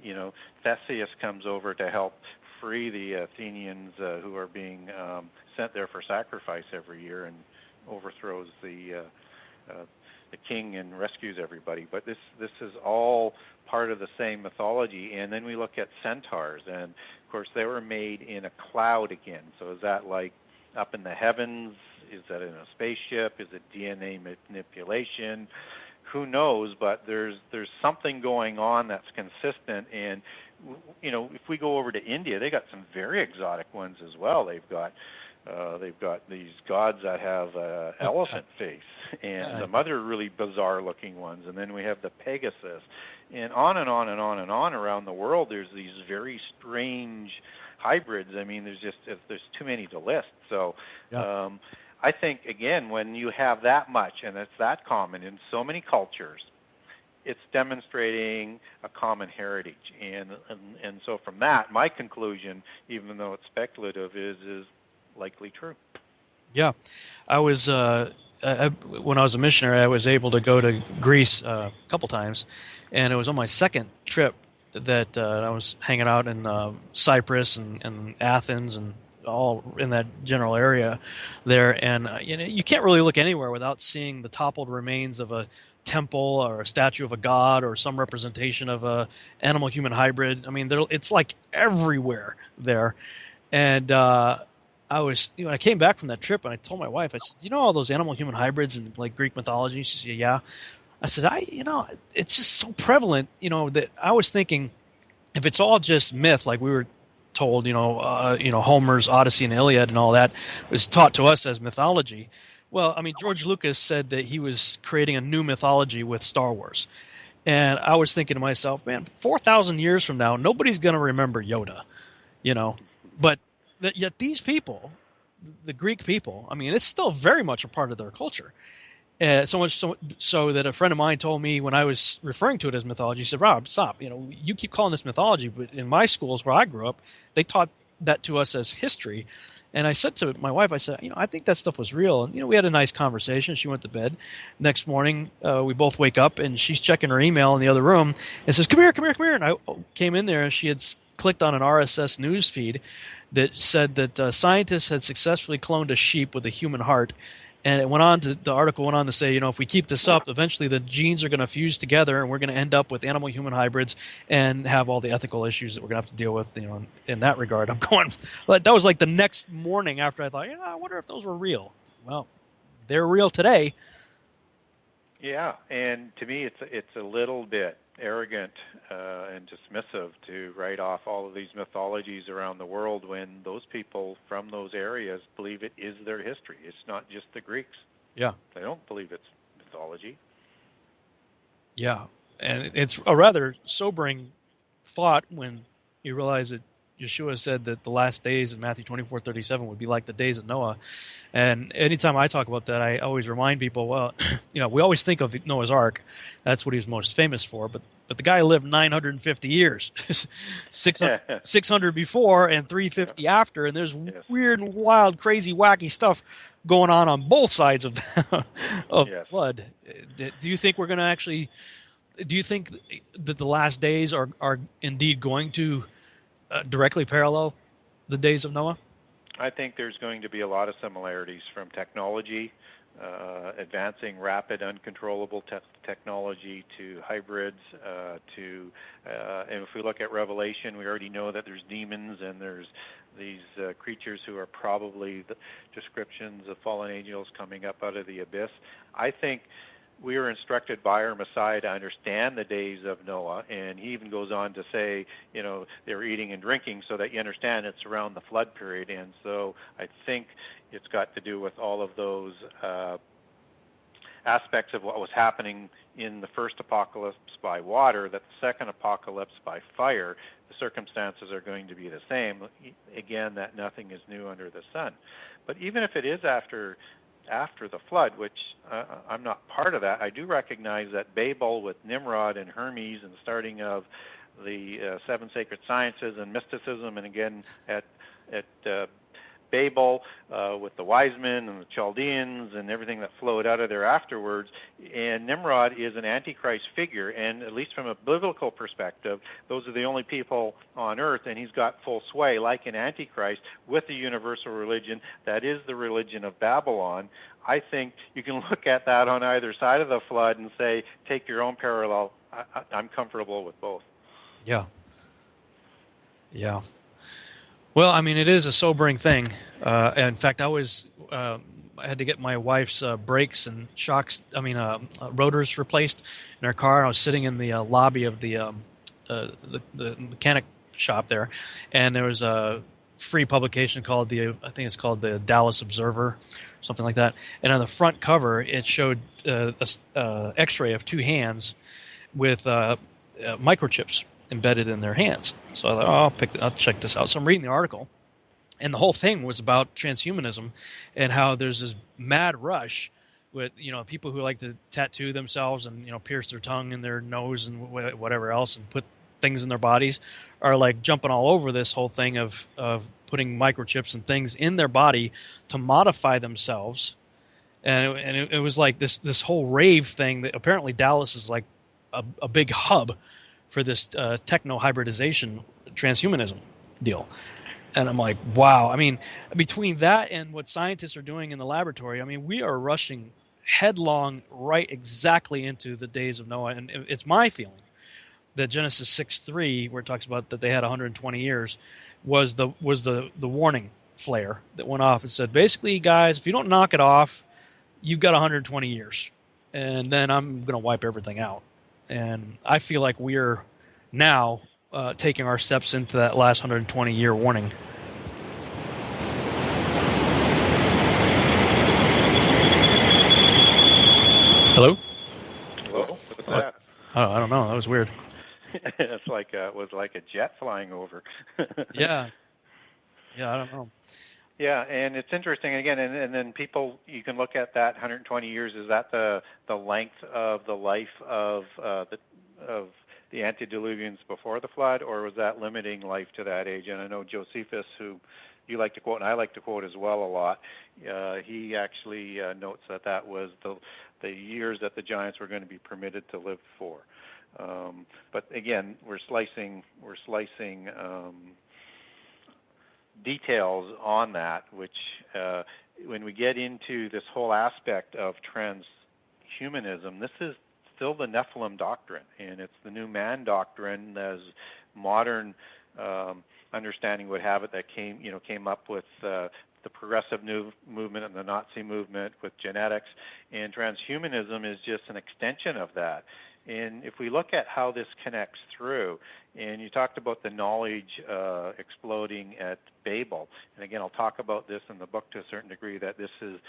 Theseus comes over to help free the Athenians who are being sent there for sacrifice every year, and overthrows the king and rescues everybody. But this is all part of the same mythology. And then we look at centaurs, and of course they were made in a cloud again. So is that like up in the heavens? Is that in a spaceship? Is it DNA manipulation? Who knows? But there's something going on that's consistent. And if we go over to India, they got some very exotic ones as well. They've got these gods that have elephant face, and some other really bizarre-looking ones. And then we have the Pegasus, and on and on and on and on around the world. There's these very strange hybrids. I mean, there's too many to list. So, I think again, when you have that much and it's that common in so many cultures, it's demonstrating a common heritage. And so from that, my conclusion, even though it's speculative, is likely true. Yeah. I was when I was a missionary, I was able to go to Greece a couple times, and it was on my second trip that I was hanging out in Cyprus and Athens and all in that general area there. And you can't really look anywhere without seeing the toppled remains of a temple or a statue of a god or some representation of a animal-human hybrid. I mean, it's like everywhere there. And I was, I came back from that trip, and I told my wife, I said, all those animal-human hybrids in like Greek mythology? She said, yeah. I said, it's just so prevalent, that I was thinking, if it's all just myth, like we were told, Homer's Odyssey and Iliad and all that was taught to us as mythology. Well, I mean, George Lucas said that he was creating a new mythology with Star Wars. And I was thinking to myself, man, 4,000 years from now, nobody's going to remember Yoda, But yet these people, the Greek people, I mean, it's still very much a part of their culture. So much so that a friend of mine told me when I was referring to it as mythology, he said, Rob, stop. You keep calling this mythology, but in my schools where I grew up, they taught that to us as history. And I said to my wife, I said, I think that stuff was real. And, we had a nice conversation. She went to bed. Next morning, we both wake up, and she's checking her email in the other room and says, come here. And I came in there, and she had clicked on an RSS news feed that said that scientists had successfully cloned a sheep with a human heart. And the article went on to say, if we keep this up, eventually the genes are going to fuse together, and we're going to end up with animal-human hybrids and have all the ethical issues that we're going to have to deal with, in that regard. I'm going, that was like the next morning after I thought, I wonder if those were real. Well, they're real today. Yeah, and to me, it's a little bit arrogant and dismissive to write off all of these mythologies around the world when those people from those areas believe it is their history. It's not just the Greeks. Yeah. They don't believe it's mythology. Yeah, and it's a rather sobering thought when you realize that Yeshua said that the last days in Matthew 24:37 would be like the days of Noah. And anytime I talk about that, I always remind people, well, we always think of Noah's Ark. That's what he was most famous for. But the guy lived 950 years, 600 before and 350 after. And there's weird and wild, crazy, wacky stuff going on both sides of the flood. Do you think we're going to actually – do you think that the last days are indeed going to directly parallel the days of Noah? I think there's going to be a lot of similarities from technology, advancing rapid, uncontrollable technology to hybrids, and if we look at Revelation, we already know that there's demons and there's these creatures who are probably the descriptions of fallen angels coming up out of the abyss. I think we are instructed by our Messiah to understand the days of Noah, and he even goes on to say, they were eating and drinking so that you understand it's around the flood period. And so I think it's got to do with all of those aspects of what was happening in the first apocalypse by water, that the second apocalypse by fire, the circumstances are going to be the same. Again, that nothing is new under the sun. But even if it is after the flood, which I'm not part of that, I do recognize that Babel with Nimrod and Hermes and the starting of the seven sacred sciences and mysticism, and again at Babel with the wise men and the Chaldeans and everything that flowed out of there afterwards. And Nimrod is an antichrist figure, and at least from a biblical perspective, those are the only people on earth, and he's got full sway like an antichrist with a universal religion that is the religion of Babylon. I think you can look at that on either side of the flood and say, take your own parallel. I'm comfortable with both. Yeah. Yeah. Well, I mean, it is a sobering thing. In fact, I had to get my wife's brakes and shocks, rotors replaced in her car. I was sitting in the lobby of the mechanic shop there, and there was a free publication called the Dallas Observer, something like that. And on the front cover, it showed a X-ray of two hands with microchips embedded in their hands. So I thought, I'll check this out. So I'm reading the article, and the whole thing was about transhumanism and how there's this mad rush with people who like to tattoo themselves and pierce their tongue and their nose and whatever else and put things in their bodies are like jumping all over this whole thing of putting microchips and things in their body to modify themselves. And it was like this whole rave thing that apparently Dallas is like a big hub for this techno-hybridization transhumanism deal. And I'm like, wow. I mean, between that and what scientists are doing in the laboratory, I mean, we are rushing headlong right exactly into the days of Noah. And it's my feeling that Genesis 6:3, where it talks about that they had 120 years, was the warning flare that went off. It said, basically, guys, if you don't knock it off, you've got 120 years. And then I'm going to wipe everything out. And I feel like we're now taking our steps into that last 120-year warning. Hello? Hello? What's that? I don't know. That was weird. It's like it was like a jet flying over. Yeah, I don't know. Yeah, and it's interesting again, and then people, you can look at that 120 years. Is that the length of the life of the antediluvians before the flood, or was that limiting life to that age? And I know Josephus, who you like to quote, and I like to quote as well a lot, he actually notes that was the years that the giants were going to be permitted to live for. But again, we're slicing details on that, which when we get into this whole aspect of transhumanism, this is still the Nephilim doctrine, and it's the new man doctrine as modern understanding would have it, that came up with the progressive movement and the Nazi movement with genetics, and transhumanism is just an extension of that. And if we look at how this connects through, and you talked about the knowledge exploding at Babel, and again, I'll talk about this in the book to a certain degree, that this is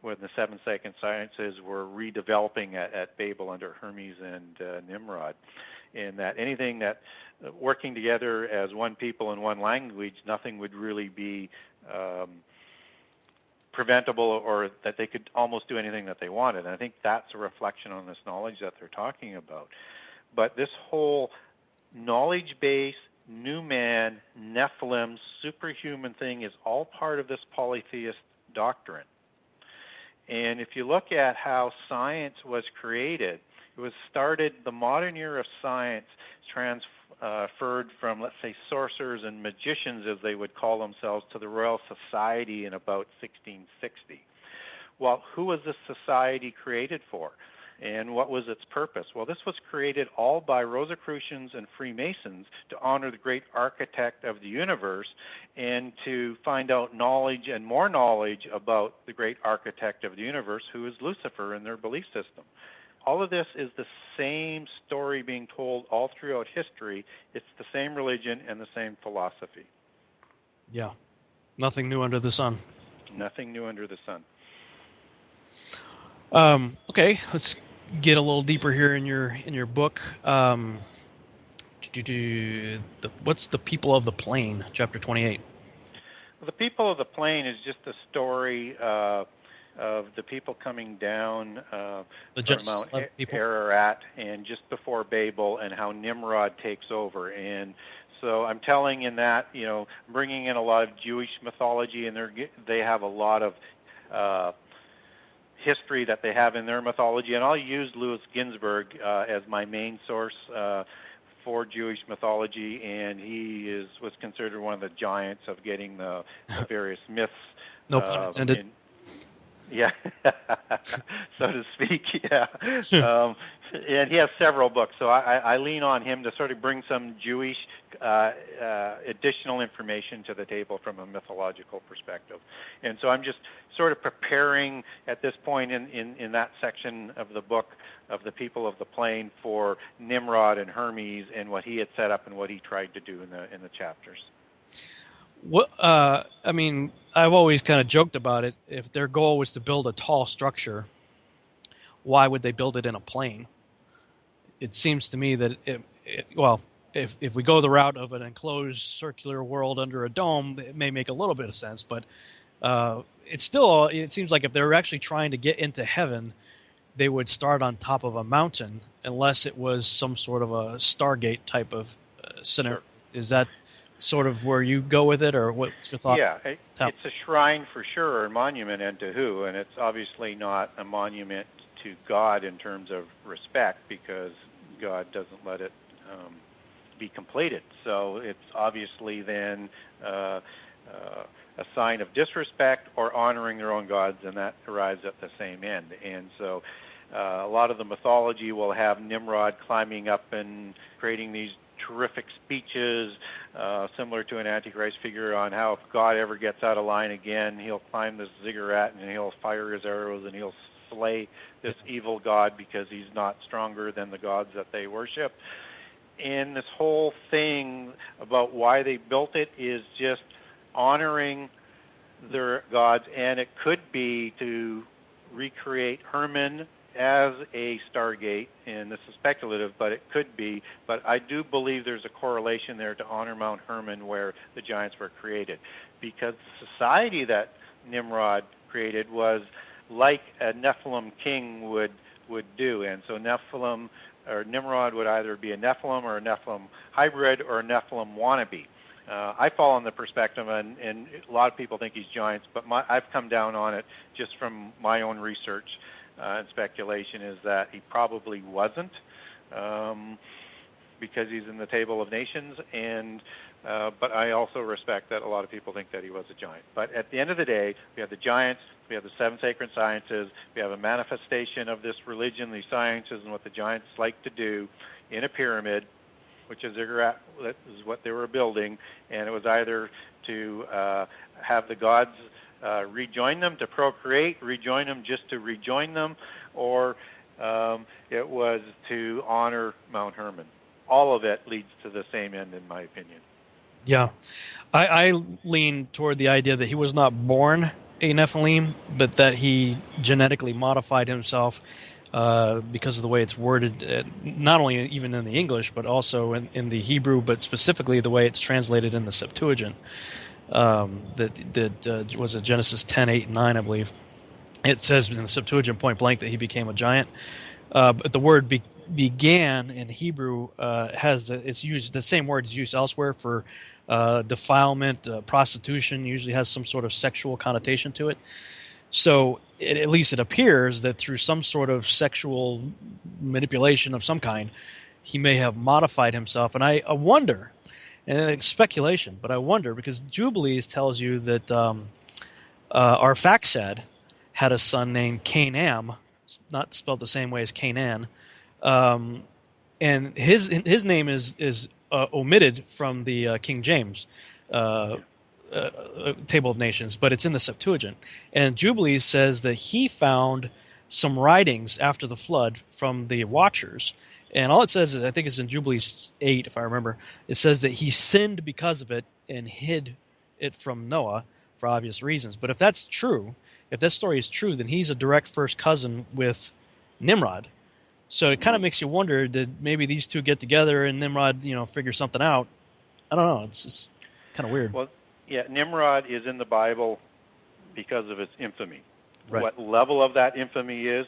when the 7 second sciences were redeveloping at Babel under Hermes and Nimrod, and that anything that working together as one people in one language, nothing would really be preventable, or that they could almost do anything that they wanted. And I think that's a reflection on this knowledge that they're talking about. But this whole knowledge base, new man, Nephilim, superhuman thing is all part of this polytheist doctrine. And if you look at how science was created, it was started, the modern era of science transferred from, let's say, sorcerers and magicians, as they would call themselves, to the Royal Society in about 1660. Well, who was this society created for? And what was its purpose? Well, this was created all by Rosicrucians and Freemasons to honor the great architect of the universe and to find out knowledge and more knowledge about the great architect of the universe, who is Lucifer, in their belief system. All of this is the same story being told all throughout history. It's the same religion and the same philosophy. Yeah. Nothing new under the sun. Nothing new under the sun. Okay, let's get a little deeper here in your book. What's the People of the Plain, chapter 28? Well, the People of the Plain is just a story of the people coming down from Mount Ararat and just before Babel, and how Nimrod takes over. And so I'm telling in that, bringing in a lot of Jewish mythology, and they have a lot of history that they have in their mythology. And I'll use Louis Ginsburg as my main source for Jewish mythology, and he was considered one of the giants of getting the various myths. No pun intended. Yeah, so to speak, yeah. And he has several books, so I lean on him to sort of bring some Jewish additional information to the table from a mythological perspective. And so I'm just sort of preparing at this point in that section of the book of the People of the Plain for Nimrod and Hermes and what he had set up and what he tried to do in the chapters. What I mean, I've always kind of joked about it. If their goal was to build a tall structure, why would they build it in a plain? It seems to me that if we go the route of an enclosed circular world under a dome, it may make a little bit of sense. But it seems like if they were actually trying to get into heaven, they would start on top of a mountain, unless it was some sort of a Stargate type of scenario. Is that sort of where you go with it, or what's your thought? Yeah, it's a shrine for sure, or a monument, and to who? And it's obviously not a monument to God in terms of respect, because God doesn't let it be completed. So it's obviously then a sign of disrespect or honoring their own gods, and that arrives at the same end. And so a lot of the mythology will have Nimrod climbing up and creating these terrific speeches, similar to an Antichrist figure, on how if God ever gets out of line again, he'll climb this ziggurat and he'll fire his arrows and he'll slay this evil god because he's not stronger than the gods that they worship. And this whole thing about why they built it is just honoring their gods, and it could be to recreate Herman as a Stargate, and this is speculative, but it could be. But I do believe there's a correlation there to honor Mount Hermon, where the giants were created, because the society that Nimrod created was like a Nephilim king would do. And so Nephilim or Nimrod would either be a Nephilim or a Nephilim hybrid or a Nephilim wannabe. I fall on the perspective, and a lot of people think he's giants, but I've come down on it just from my own research and speculation, is that he probably wasn't, because he's in the Table of Nations, and but I also respect that a lot of people think that he was a giant. But at the end of the day, we have the giants, we have the 7 sacred sciences, we have a manifestation of this religion, these sciences, and what the giants like to do in a pyramid, which is what they were building, and it was either to have the gods rejoin them to procreate, rejoin them just to rejoin them, or it was to honor Mount Hermon. All of it leads to the same end, in my opinion. Yeah. I lean toward the idea that he was not born a Nephilim, but that he genetically modified himself because of the way it's worded, not only even in the English, but also in the Hebrew, but specifically the way it's translated in the Septuagint. That was it Genesis 10:8 and 9, I believe. It says in the Septuagint point blank that he became a giant. But the word began in Hebrew it's used, the same word is used elsewhere for defilement, prostitution. Usually has some sort of sexual connotation to it. So at least it appears that through some sort of sexual manipulation of some kind, he may have modified himself. And I wonder, and it's speculation, but I wonder, because Jubilees tells you that Arphaxad had a son named Canaan, not spelled the same way as Canaan, and his name is omitted from the King James Table of Nations, but it's in the Septuagint. And Jubilees says that he found some writings after the flood from the Watchers, and all it says is, I think it's in Jubilees 8, if I remember, it says that he sinned because of it and hid it from Noah for obvious reasons. But if that's true, if that story is true, then he's a direct first cousin with Nimrod. So it kind of makes you wonder, did maybe these two get together and Nimrod, figure something out? I don't know. It's just kind of weird. Well, yeah, Nimrod is in the Bible because of its infamy. Right. What level of that infamy is,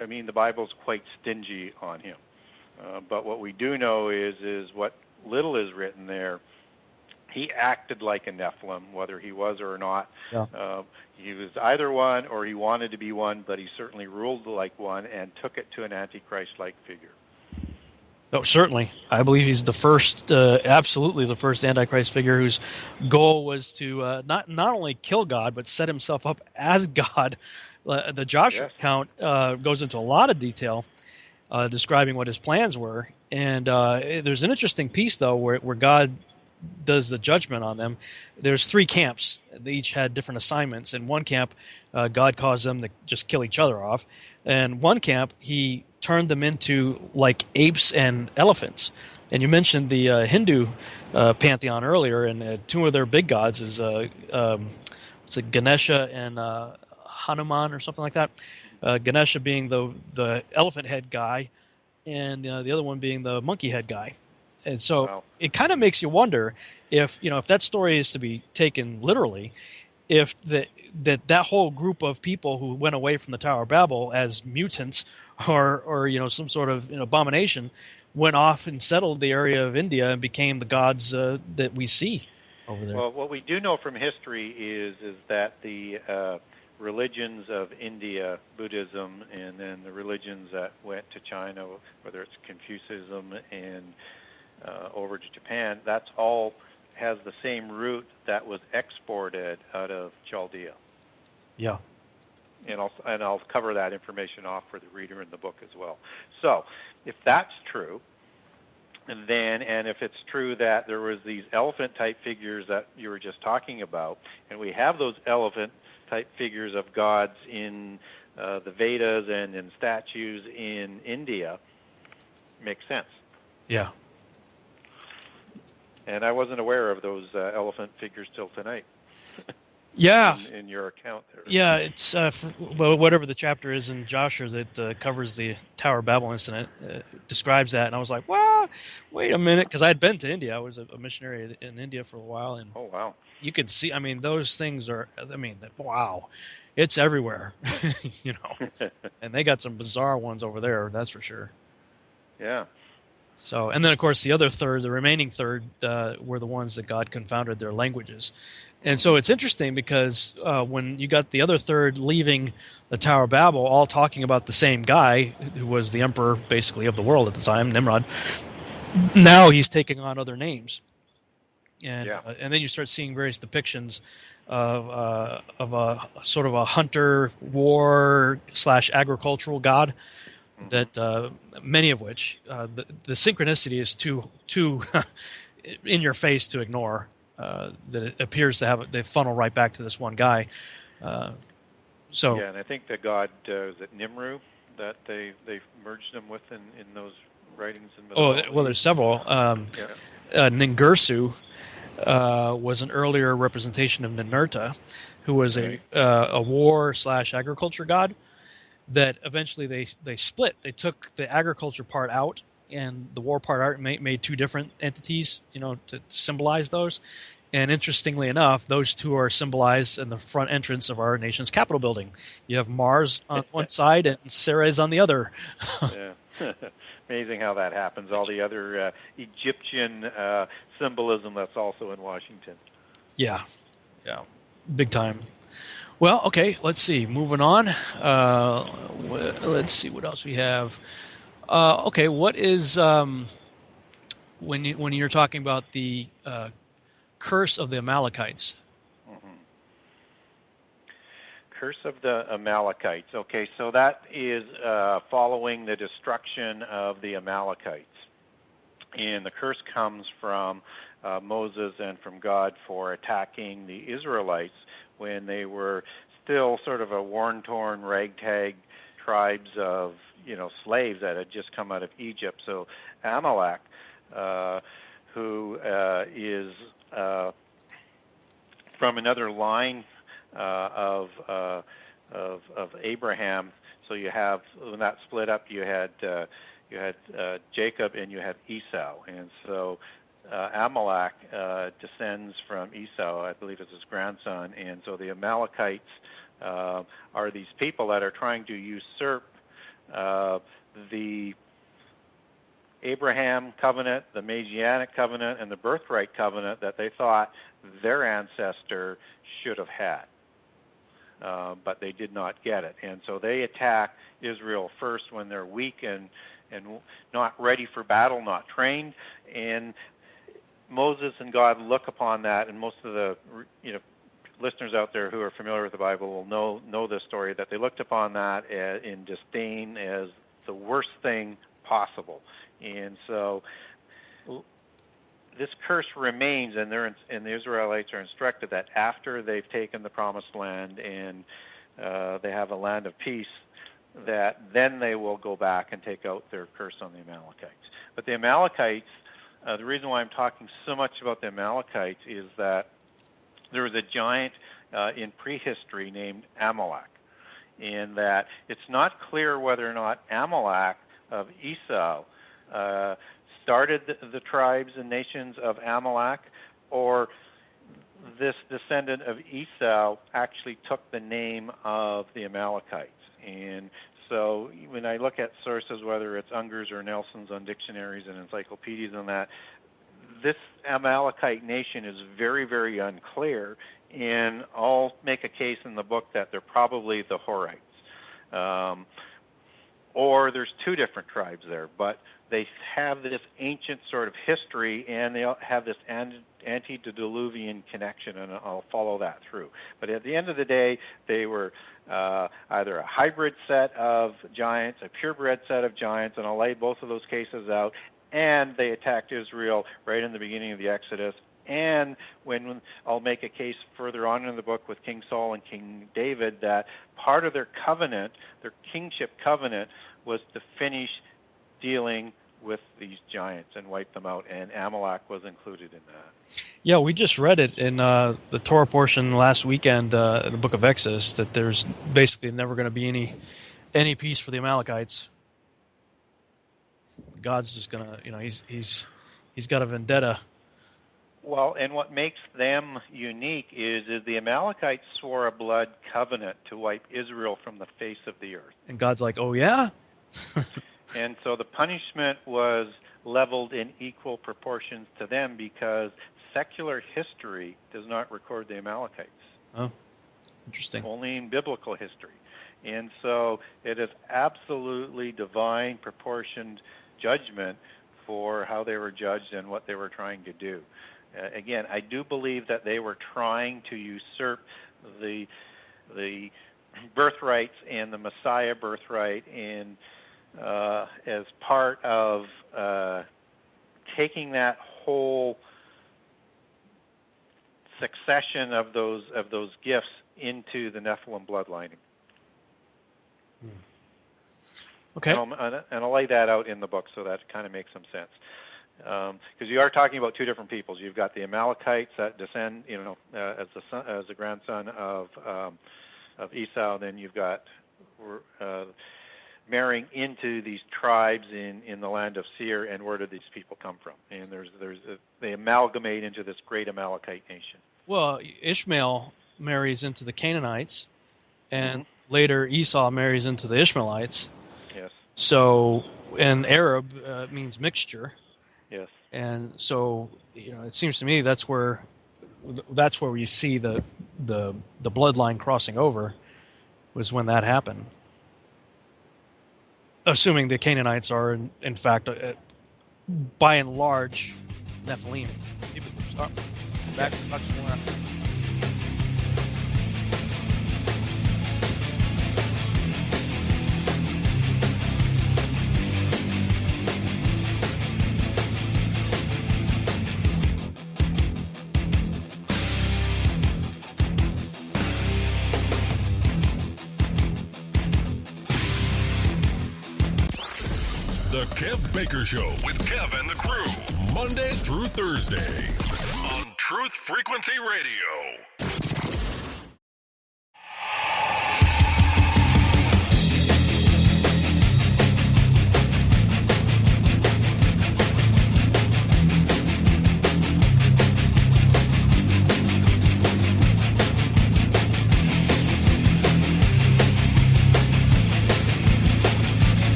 I mean, the Bible's quite stingy on him. But what we do know is what little is written there. He acted like a Nephilim, whether he was or not. Yeah. He was either one or he wanted to be one, but he certainly ruled like one and took it to an Antichrist-like figure. Oh, certainly. I believe he's the first, absolutely the first Antichrist figure whose goal was to not only kill God, but set himself up as God. The Joshua account goes into a lot of detail describing what his plans were. And there's an interesting piece, though, where God does the judgment on them. There's 3 camps. They each had different assignments. In one camp, God caused them to just kill each other off. And one camp, he turned them into like apes and elephants. And you mentioned the Hindu pantheon earlier, and 2 of their big gods is Ganesha and Hanuman or something like that. Ganesha being the elephant head guy, and the other one being the monkey head guy. And so it kind of makes you wonder if that story is to be taken literally, if that whole group of people who went away from the Tower of Babel as mutants or some sort of abomination went off and settled the area of India and became the gods that we see over there. Well, what we do know from history is that the religions of India, Buddhism, and then the religions that went to China, whether it's Confucianism and over to Japan, that's all has the same root that was exported out of Chaldea. Yeah. And I'll cover that information off for the reader in the book as well. So, if that's true, and if it's true that there was these elephant-type figures that you were just talking about, and we have those elephant-type figures of gods in the Vedas and in statues in India, makes sense. Yeah. And I wasn't aware of those elephant figures till tonight. Yeah. In your account there. Yeah, it's whatever the chapter is in Joshua that covers the Tower of Babel incident describes that, and I was like, "Well, wait a minute," because I had been to India. I was a missionary in India for a while, and oh wow, you could see. I mean, those things are. I mean, wow, it's everywhere, and they got some bizarre ones over there. That's for sure. Yeah. So, and then of course the other third, the remaining third, were the ones that God confounded their languages. And so it's interesting because when you got the other third leaving the Tower of Babel, all talking about the same guy who was the emperor basically of the world at the time, Nimrod. Now he's taking on other names, and then you start seeing various depictions of a sort of a hunter, war / agricultural god. That many of which the synchronicity is too in your face to ignore. That it appears to have they funnel right back to this one guy. So yeah, and I think the god is it Nimru that they merged them with in those writings. Well, there's several. Ningirsu was an earlier representation of Ninurta, who was a war / agriculture god. That eventually they split. They took the agriculture part out and the war part out, made two different entities, to symbolize those. And interestingly enough, those two are symbolized in the front entrance of our nation's Capitol building. You have Mars on one side and Ceres on the other. Yeah. Amazing how that happens. All the other Egyptian symbolism that's also in Washington. Yeah, big time. Well, okay, let's see. Moving on. Let's see what else we have. Okay, what is when you're talking about the curse of the Amalekites? Curse of the Amalekites. Okay, so that is following the destruction of the Amalekites. And the curse comes from Moses and from God for attacking the Israelites when they were still sort of a worn-torn, ragtag tribes of, slaves that had just come out of Egypt. So Amalek, who is from another line of Abraham. So you have, when that split up, you had Jacob and you had Esau, and so Amalek descends from Esau, I believe it's his grandson, and so the Amalekites are these people that are trying to usurp the Abraham covenant, the Messianic covenant, and the birthright covenant that they thought their ancestor should have had. But they did not get it. And so they attack Israel first when they're weak and not ready for battle, not trained. And Moses and God look upon that, and most of the listeners out there who are familiar with the Bible will know this story, that they looked upon that in disdain as the worst thing possible. And so this curse remains, and the Israelites are instructed that after they've taken the promised land and they have a land of peace, that then they will go back and take out their curse on the Amalekites. But the Amalekites, the reason why I'm talking so much about the Amalekites is that there was a giant in prehistory named Amalek, and that it's not clear whether or not Amalek of Esau started the tribes and nations of Amalek, or this descendant of Esau actually took the name of the Amalekites. And so when I look at sources, whether it's Unger's or Nelson's on dictionaries and encyclopedias and that, this Amalekite nation is very, very unclear, and I'll make a case in the book that they're probably the Horites. Or there's two different tribes there, but they have this ancient sort of history, and they have this antediluvian connection, and I'll follow that through. But at the end of the day, they were either a hybrid set of giants, a purebred set of giants, and I'll lay both of those cases out, and they attacked Israel right in the beginning of the Exodus. And when I'll make a case further on in the book with King Saul and King David that part of their covenant, their kingship covenant, was to finish dealing with these giants and wipe them out, and Amalek was included in that. Yeah, we just read it in the Torah portion last weekend in the book of Exodus, that there's basically never going to be any peace for the Amalekites. God's just going to, he's got a vendetta. Well, and what makes them unique is the Amalekites swore a blood covenant to wipe Israel from the face of the earth. And God's like, oh, yeah? And so the punishment was leveled in equal proportions to them because secular history does not record the Amalekites. Oh, interesting. Only in biblical history. And so it is absolutely divine proportioned judgment for how they were judged and what they were trying to do. Again, I do believe that they were trying to usurp the birthrights and the Messiah birthright, and as part of taking that whole succession of those gifts into the Nephilim bloodlining. Okay. And I'll lay that out in the book so that kind of makes some sense. Because you are talking about two different peoples. You've got the Amalekites that descend, as the grandson of Esau. And then you've got marrying into these tribes in the land of Seir. And where did these people come from? And they amalgamate into this great Amalekite nation. Well, Ishmael marries into the Canaanites, and later Esau marries into the Ishmaelites. Yes. So, and Arab means mixture. Yes. And so, it seems to me that's where we see the bloodline crossing over, was when that happened. Assuming the Canaanites are in fact by and large Nephilim. Back to much more. The Kev Baker Show with Kev and the crew, Monday through Thursday on Truth Frequency Radio.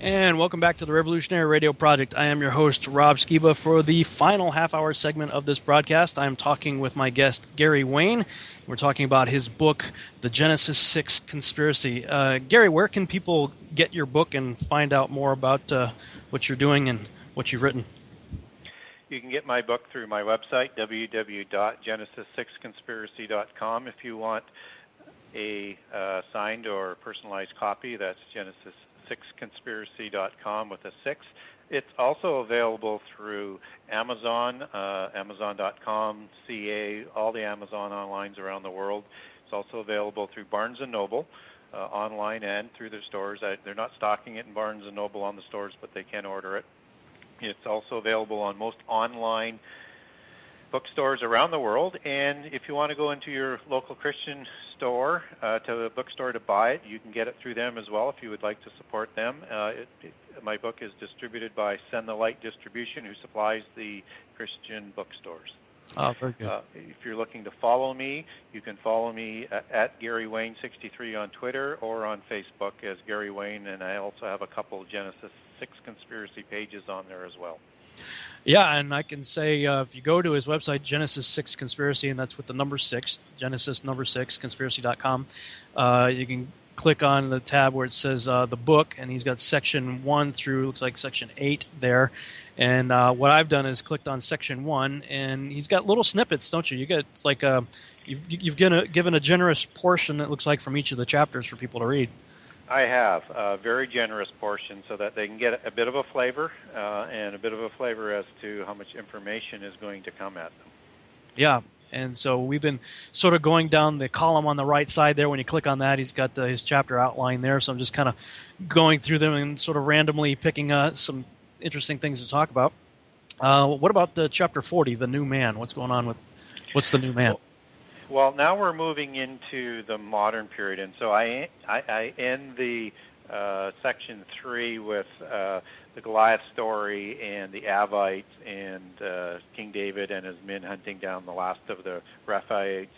And welcome back to the Revolutionary Radio Project. I am your host, Rob Skiba. For the final half-hour segment of this broadcast, I am talking with my guest, Gary Wayne. We're talking about his book, The Genesis 6 Conspiracy. Gary, where can people get your book and find out more about what you're doing and what you've written? You can get my book through my website, www.genesis6conspiracy.com. If you want a signed or personalized copy, that's Genesis6conspiracy.com with a 6. It's also available through Amazon, Amazon.com, CA, all the Amazon onlines around the world. It's also available through Barnes & Noble, online and through their stores. They're not stocking it in Barnes & Noble on the stores, but they can order it. It's also available on most online bookstores around the world. And if you want to go into your local Christian store, to a bookstore to buy it, you can get it through them as well if you would like to support them. My book is distributed by Send the Light Distribution, who supplies the Christian bookstores. Oh, very good. If you're looking to follow me, you can follow me at Gary Wayne 63 on Twitter or on Facebook as Gary Wayne, and I also have a couple of Genesis 6 conspiracy pages on there as well. Yeah, and I can say if you go to his website, Genesis 6 Conspiracy, and that's with the number 6, Genesis number 6, conspiracy.com, you can click on the tab where it says the book, and he's got section 1 through, looks like section 8 there. And what I've done is clicked on section 1, and he's got little snippets, don't you? You get like you've given a generous portion, it looks like, from each of the chapters for people to read. I have a very generous portion so that they can get a bit of a flavor and a bit of a flavor as to how much information is going to come at them. Yeah, and so we've been sort of going down the column on the right side there. When you click on that, he's got his chapter outline there, so I'm just kind of going through them and sort of randomly picking some interesting things to talk about. What about chapter 40, the new man? What's going on with, what's the new man? Well, now we're moving into the modern period, and so I end the section 3 with the Goliath story and the Avites and King David and his men hunting down the last of the Rephaites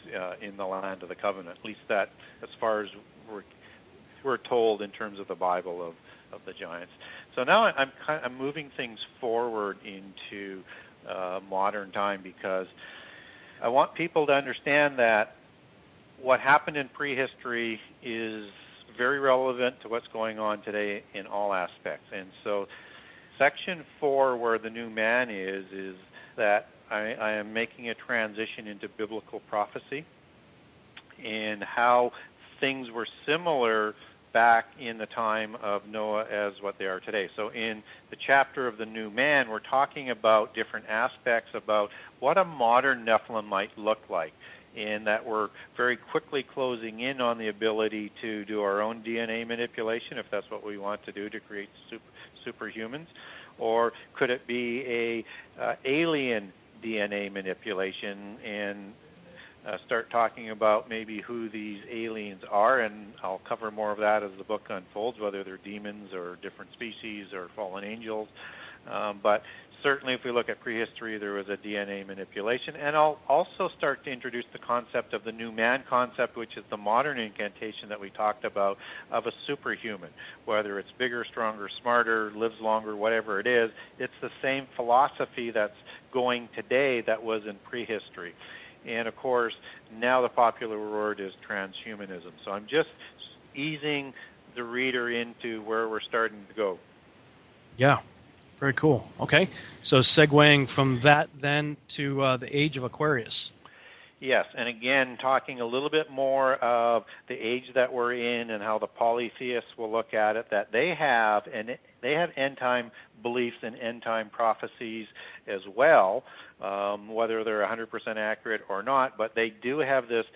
in the land of the covenant. At least that, as far as we're told in terms of the Bible of the giants. So now I'm moving things forward into modern time, because I want people to understand that what happened in prehistory is very relevant to what's going on today in all aspects. And so section 4, where the new man is that I am making a transition into biblical prophecy and how things were similar back in the time of Noah as what they are today. So in the chapter of the new man, we're talking about different aspects about what a modern Nephilim might look like, in that we're very quickly closing in on the ability to do our own DNA manipulation, if that's what we want to do to create superhumans. Or could it be a alien DNA manipulation, and start talking about maybe who these aliens are, and I'll cover more of that as the book unfolds, whether they're demons or different species or fallen angels. But certainly if we look at prehistory, there was a DNA manipulation. And I'll also start to introduce the concept of the new man concept, which is the modern incantation that we talked about of a superhuman. Whether it's bigger, stronger, smarter, lives longer, whatever it is, it's the same philosophy that's going today that was in prehistory. And, of course, now the popular word is transhumanism. So I'm just easing the reader into where we're starting to go. Yeah, very cool. Okay, so segueing from that then to the age of Aquarius. Yes, and again, talking a little bit more of the age that we're in and how the polytheists will look at it, that they have end-time beliefs and end-time prophecies as well, whether they're 100% accurate or not, but they do have this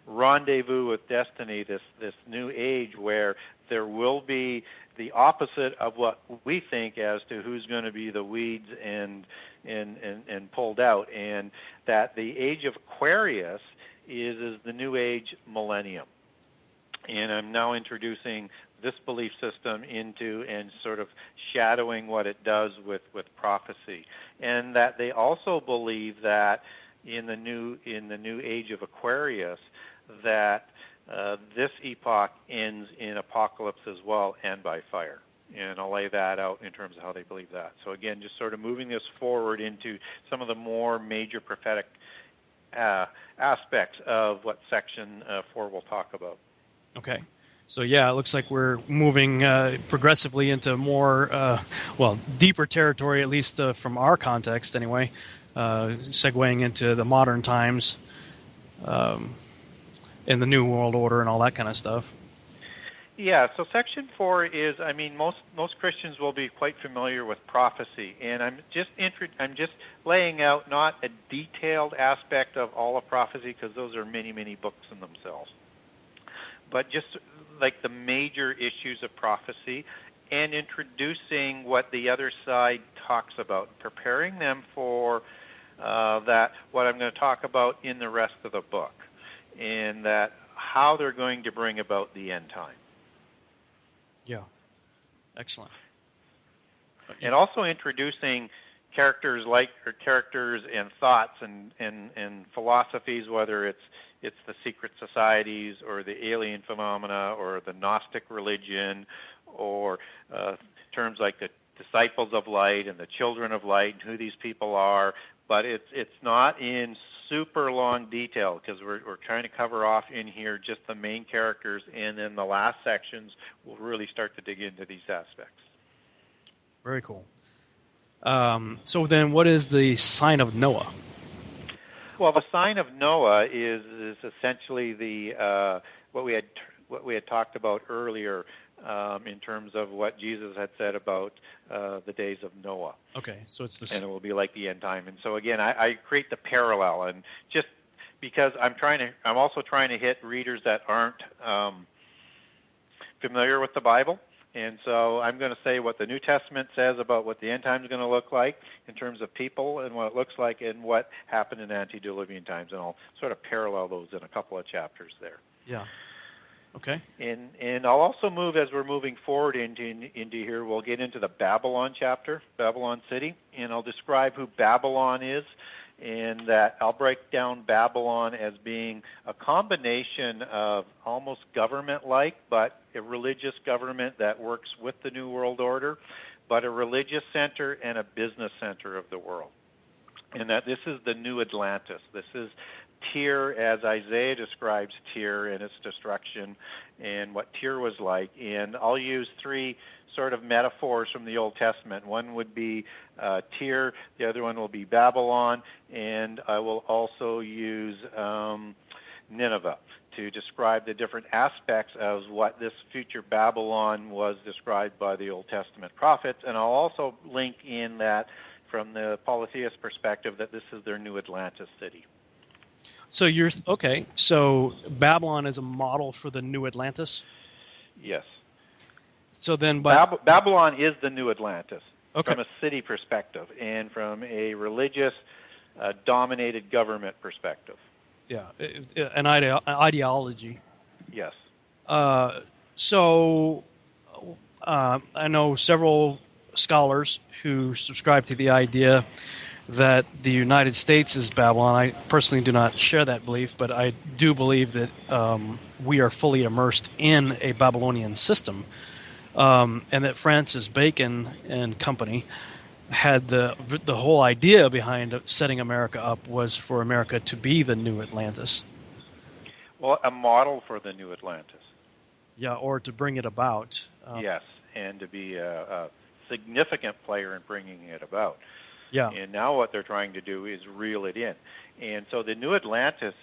rendezvous with destiny, this new age where there will be the opposite of what we think as to who's going to be the weeds and pulled out, and that the age of Aquarius is the new age millennium. And I'm now introducing this belief system into and sort of shadowing what it does with prophecy. And that they also believe that in the new age of Aquarius, that this epoch ends in apocalypse as well, and by fire. And I'll lay that out in terms of how they believe that. So again, just sort of moving this forward into some of the more major prophetic aspects of what section 4 will talk about. Okay. So yeah, it looks like we're moving progressively into more, deeper territory, at least from our context anyway, segueing into the modern times, in the New World Order and all that kind of stuff. Yeah, so section 4 is, most Christians will be quite familiar with prophecy, and I'm just laying out not a detailed aspect of all of prophecy, because those are many, many books in themselves, but just like the major issues of prophecy, and introducing what the other side talks about, preparing them for what I'm going to talk about in the rest of the book, and that how they're going to bring about the end time. Yeah, excellent. And also introducing characters and thoughts and philosophies, whether it's the secret societies or the alien phenomena or the Gnostic religion, or terms like the disciples of light and the children of light and who these people are. But it's not in super long detail, because we're trying to cover off in here just the main characters, and then the last sections will really start to dig into these aspects. Very cool. So then what is the sign of Noah? Well, the sign of Noah is essentially the what we had talked about earlier, in terms of what Jesus had said about the days of Noah. Okay, so it's and it will be like the end time. And so again, I create the parallel, and just because I'm also trying to hit readers that aren't familiar with the Bible, And so I'm going to say what the New Testament says about what the end time is going to look like in terms of people and what it looks like and what happened in antediluvian times, and I'll sort of parallel those in a couple of chapters there. Yeah. Okay. And I'll also move, as we're moving forward into here, we'll get into the Babylon chapter, Babylon City, and I'll describe who Babylon is, and that I'll break down Babylon as being a combination of almost government-like, but a religious government that works with the New World Order, but a religious center and a business center of the world. And that this is the new Atlantis. This is Tyre, as Isaiah describes Tyre and its destruction and what Tyre was like. And I'll use three sort of metaphors from the Old Testament. One would be Tyre, the other one will be Babylon, and I will also use Nineveh to describe the different aspects of what this future Babylon was described by the Old Testament prophets. And I'll also link in that from the polytheist perspective that this is their new Atlantis city. So So Babylon is a model for the new Atlantis? Yes. So then, Babylon is the new Atlantis from a city perspective and from a religious, dominated government perspective. Yeah, an ideology. Yes. So I know several scholars who subscribe to the idea that the United States is Babylon. I personally do not share that belief, but I do believe that we are fully immersed in a Babylonian system. And that Francis Bacon and company had the whole idea behind setting America up was for America to be the new Atlantis. Well, a model for the new Atlantis. Yeah, or to bring it about. Yes, and to be a significant player in bringing it about. Yeah. And now what they're trying to do is reel it in. And so the new Atlantis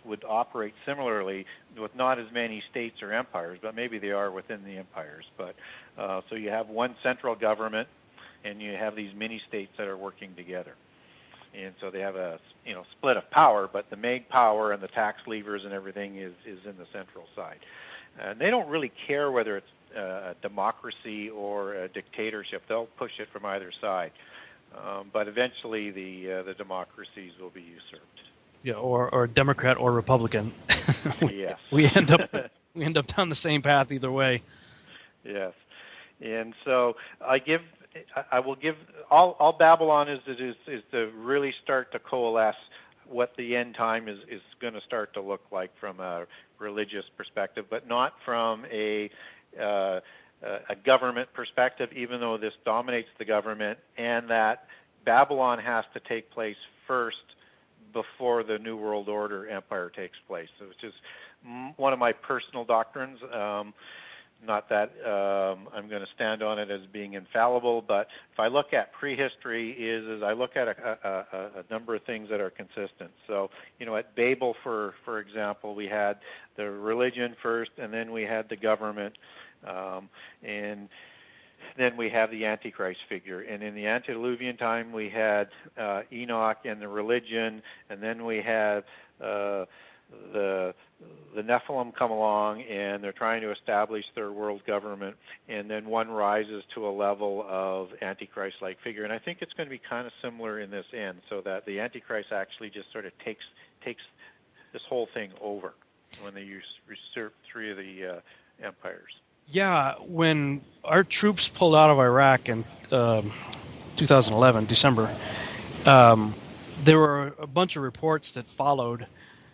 would operate similarly with not as many states or empires, but maybe they are within the empires. But so you have one central government, and you have these mini-states that are working together. And so they have a split of power, but the main power and the tax levers and everything is in the central side. And they don't really care whether it's a democracy or a dictatorship. They'll push it from either side. But eventually the democracies will be usurped. Yeah, or Democrat or Republican. Yes. we end up down the same path either way. Yes. And so I will give all Babylon is to really start to coalesce what the end time is going to start to look like from a religious perspective, but not from a government perspective, even though this dominates the government, and that Babylon has to take place first before the New World Order empire takes place, which is one of my personal doctrines. Not that I'm going to stand on it as being infallible, but if I look at prehistory, is I look at a number of things that are consistent. So, at Babel, for example, we had the religion first, and then we had the government, and then we have the Antichrist figure. And in the antediluvian time, we had Enoch and the religion, and then we had the Nephilim come along, and they're trying to establish their world government, and then one rises to a level of Antichrist-like figure. And I think it's going to be kind of similar in this end, so that the Antichrist actually just sort of takes this whole thing over when they usurp three of the empires. Yeah, when our troops pulled out of Iraq in 2011, December, there were a bunch of reports that followed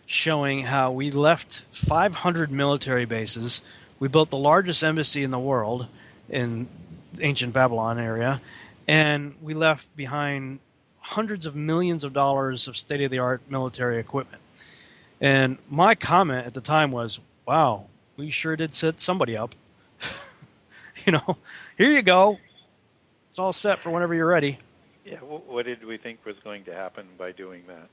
showing how we left 500 military bases. We built the largest embassy in the world in the ancient Babylon area, and we left behind hundreds of millions of dollars of state-of-the-art military equipment. And my comment at the time was, wow, we sure did set somebody up. Here you go. It's all set for whenever you're ready. Yeah, what did we think was going to happen by doing that?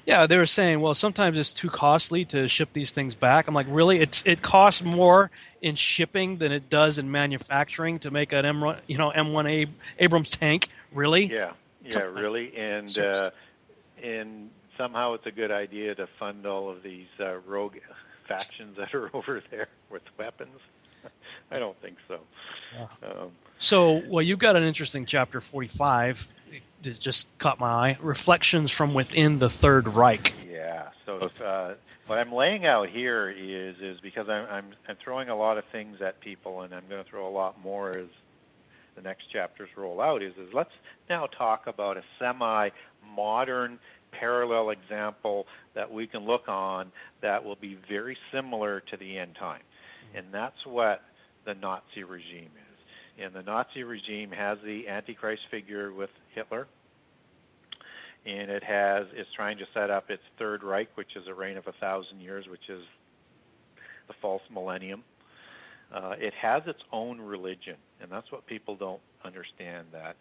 Yeah, they were saying, well, sometimes it's too costly to ship these things back. I'm like, really? It costs more in shipping than it does in manufacturing to make an M1 Abrams tank. Really? Yeah, really. And somehow it's a good idea to fund all of these rogue factions that are over there with weapons. I don't think so. So, well, you've got an interesting chapter 45 that just caught my eye. Reflections from within the Third Reich. Yeah. So what I'm laying out here is because I'm throwing a lot of things at people, and I'm going to throw a lot more as the next chapters roll out. Is let's now talk about a semi-modern parallel example that we can look on that will be very similar to the end time, and that's what the Nazi regime is. And the Nazi regime has the Antichrist figure with Hitler, and it's trying to set up its Third Reich, which is a reign of 1,000 years, which is the false millennium. It has its own religion, and that's what people don't understand, that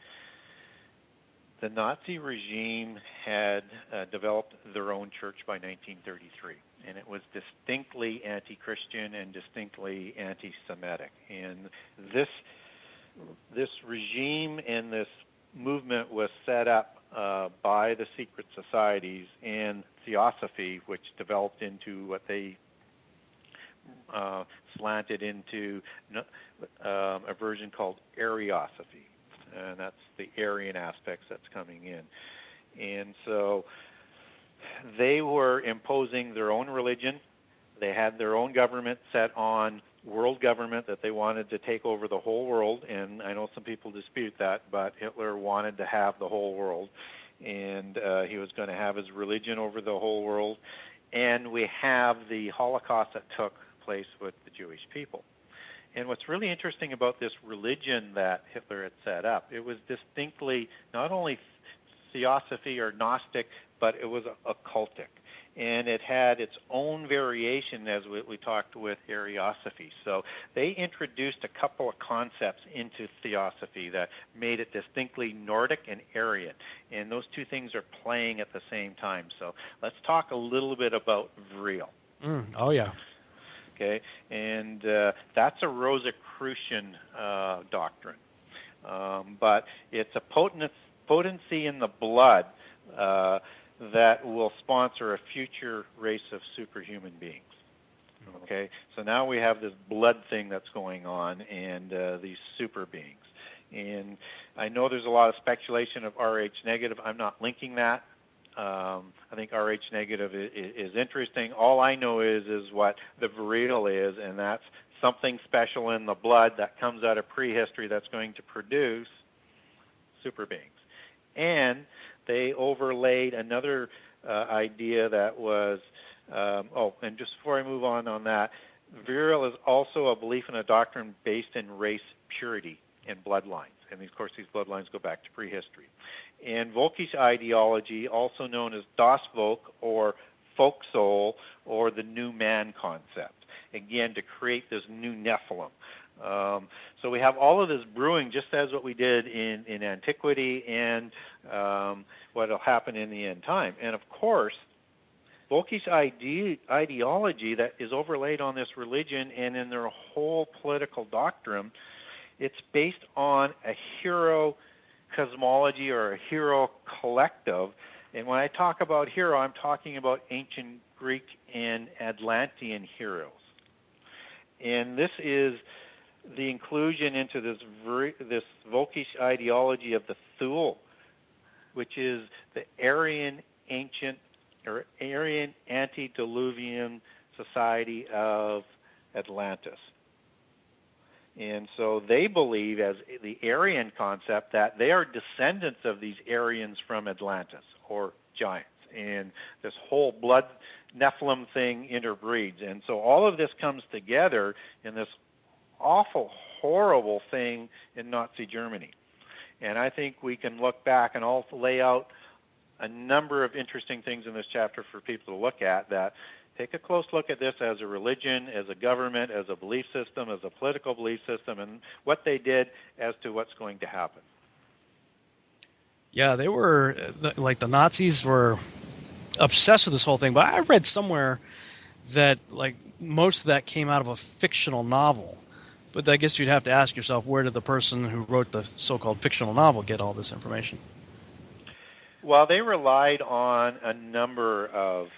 the Nazi regime had developed their own church by 1933, and it was distinctly anti-Christian and distinctly anti-Semitic. And this regime and this movement was set up by the secret societies and Theosophy, which developed into what they slanted into a version called Ariosophy, and that's the Aryan aspects that's coming in. And so they were imposing their own religion. They had their own government set on world government, that they wanted to take over the whole world, and I know some people dispute that, but Hitler wanted to have the whole world, and he was going to have his religion over the whole world. And we have the Holocaust that took place with the Jewish people. And what's really interesting about this religion that Hitler had set up, it was distinctly not only Theosophy or Gnostic, but it was occultic. And it had its own variation, as we talked with Ariosophy. So they introduced a couple of concepts into Theosophy that made it distinctly Nordic and Aryan. And those two things are playing at the same time. So let's talk a little bit about Vril. Oh, yeah. Okay, and that's a Rosicrucian doctrine. But it's a potency in the blood that will sponsor a future race of superhuman beings. Okay, so now we have this blood thing that's going on, and these super beings. And I know there's a lot of speculation of Rh negative. I'm not linking that. I think Rh negative is interesting. All I know is what the Vril is, and that's something special in the blood that comes out of prehistory that's going to produce super beings. And they overlaid another idea that was, and just before I move on that, Vril is also a belief in a doctrine based in race purity and bloodlines. And of course, these bloodlines go back to prehistory. And Volkisch ideology, also known as Das Volk or folk soul or the new man concept, again, to create this new Nephilim. So we have all of this brewing, just as what we did in antiquity and what will happen in the end time. And of course, Volkisch ideology that is overlaid on this religion and in their whole political doctrine, it's based on a hero cosmology or a hero collective. And when I talk about hero, I'm talking about ancient Greek and Atlantean heroes. And this is the inclusion into this Volkisch ideology of the Thule, which is the Aryan ancient or Aryan antediluvian society of Atlantis. And so they believe, as the Aryan concept, that they are descendants of these Aryans from Atlantis, or giants. And this whole blood Nephilim thing interbreeds. And so all of this comes together in this awful, horrible thing in Nazi Germany. And I think we can look back and also lay out a number of interesting things in this chapter for people to look at, that take a close look at this as a religion, as a government, as a belief system, as a political belief system, and what they did as to what's going to happen. Yeah, they were, like the Nazis were obsessed with this whole thing. But I read somewhere that like most of that came out of a fictional novel. But I guess you'd have to ask yourself, where did the person who wrote the so-called fictional novel get all this information? Well, they relied on a number of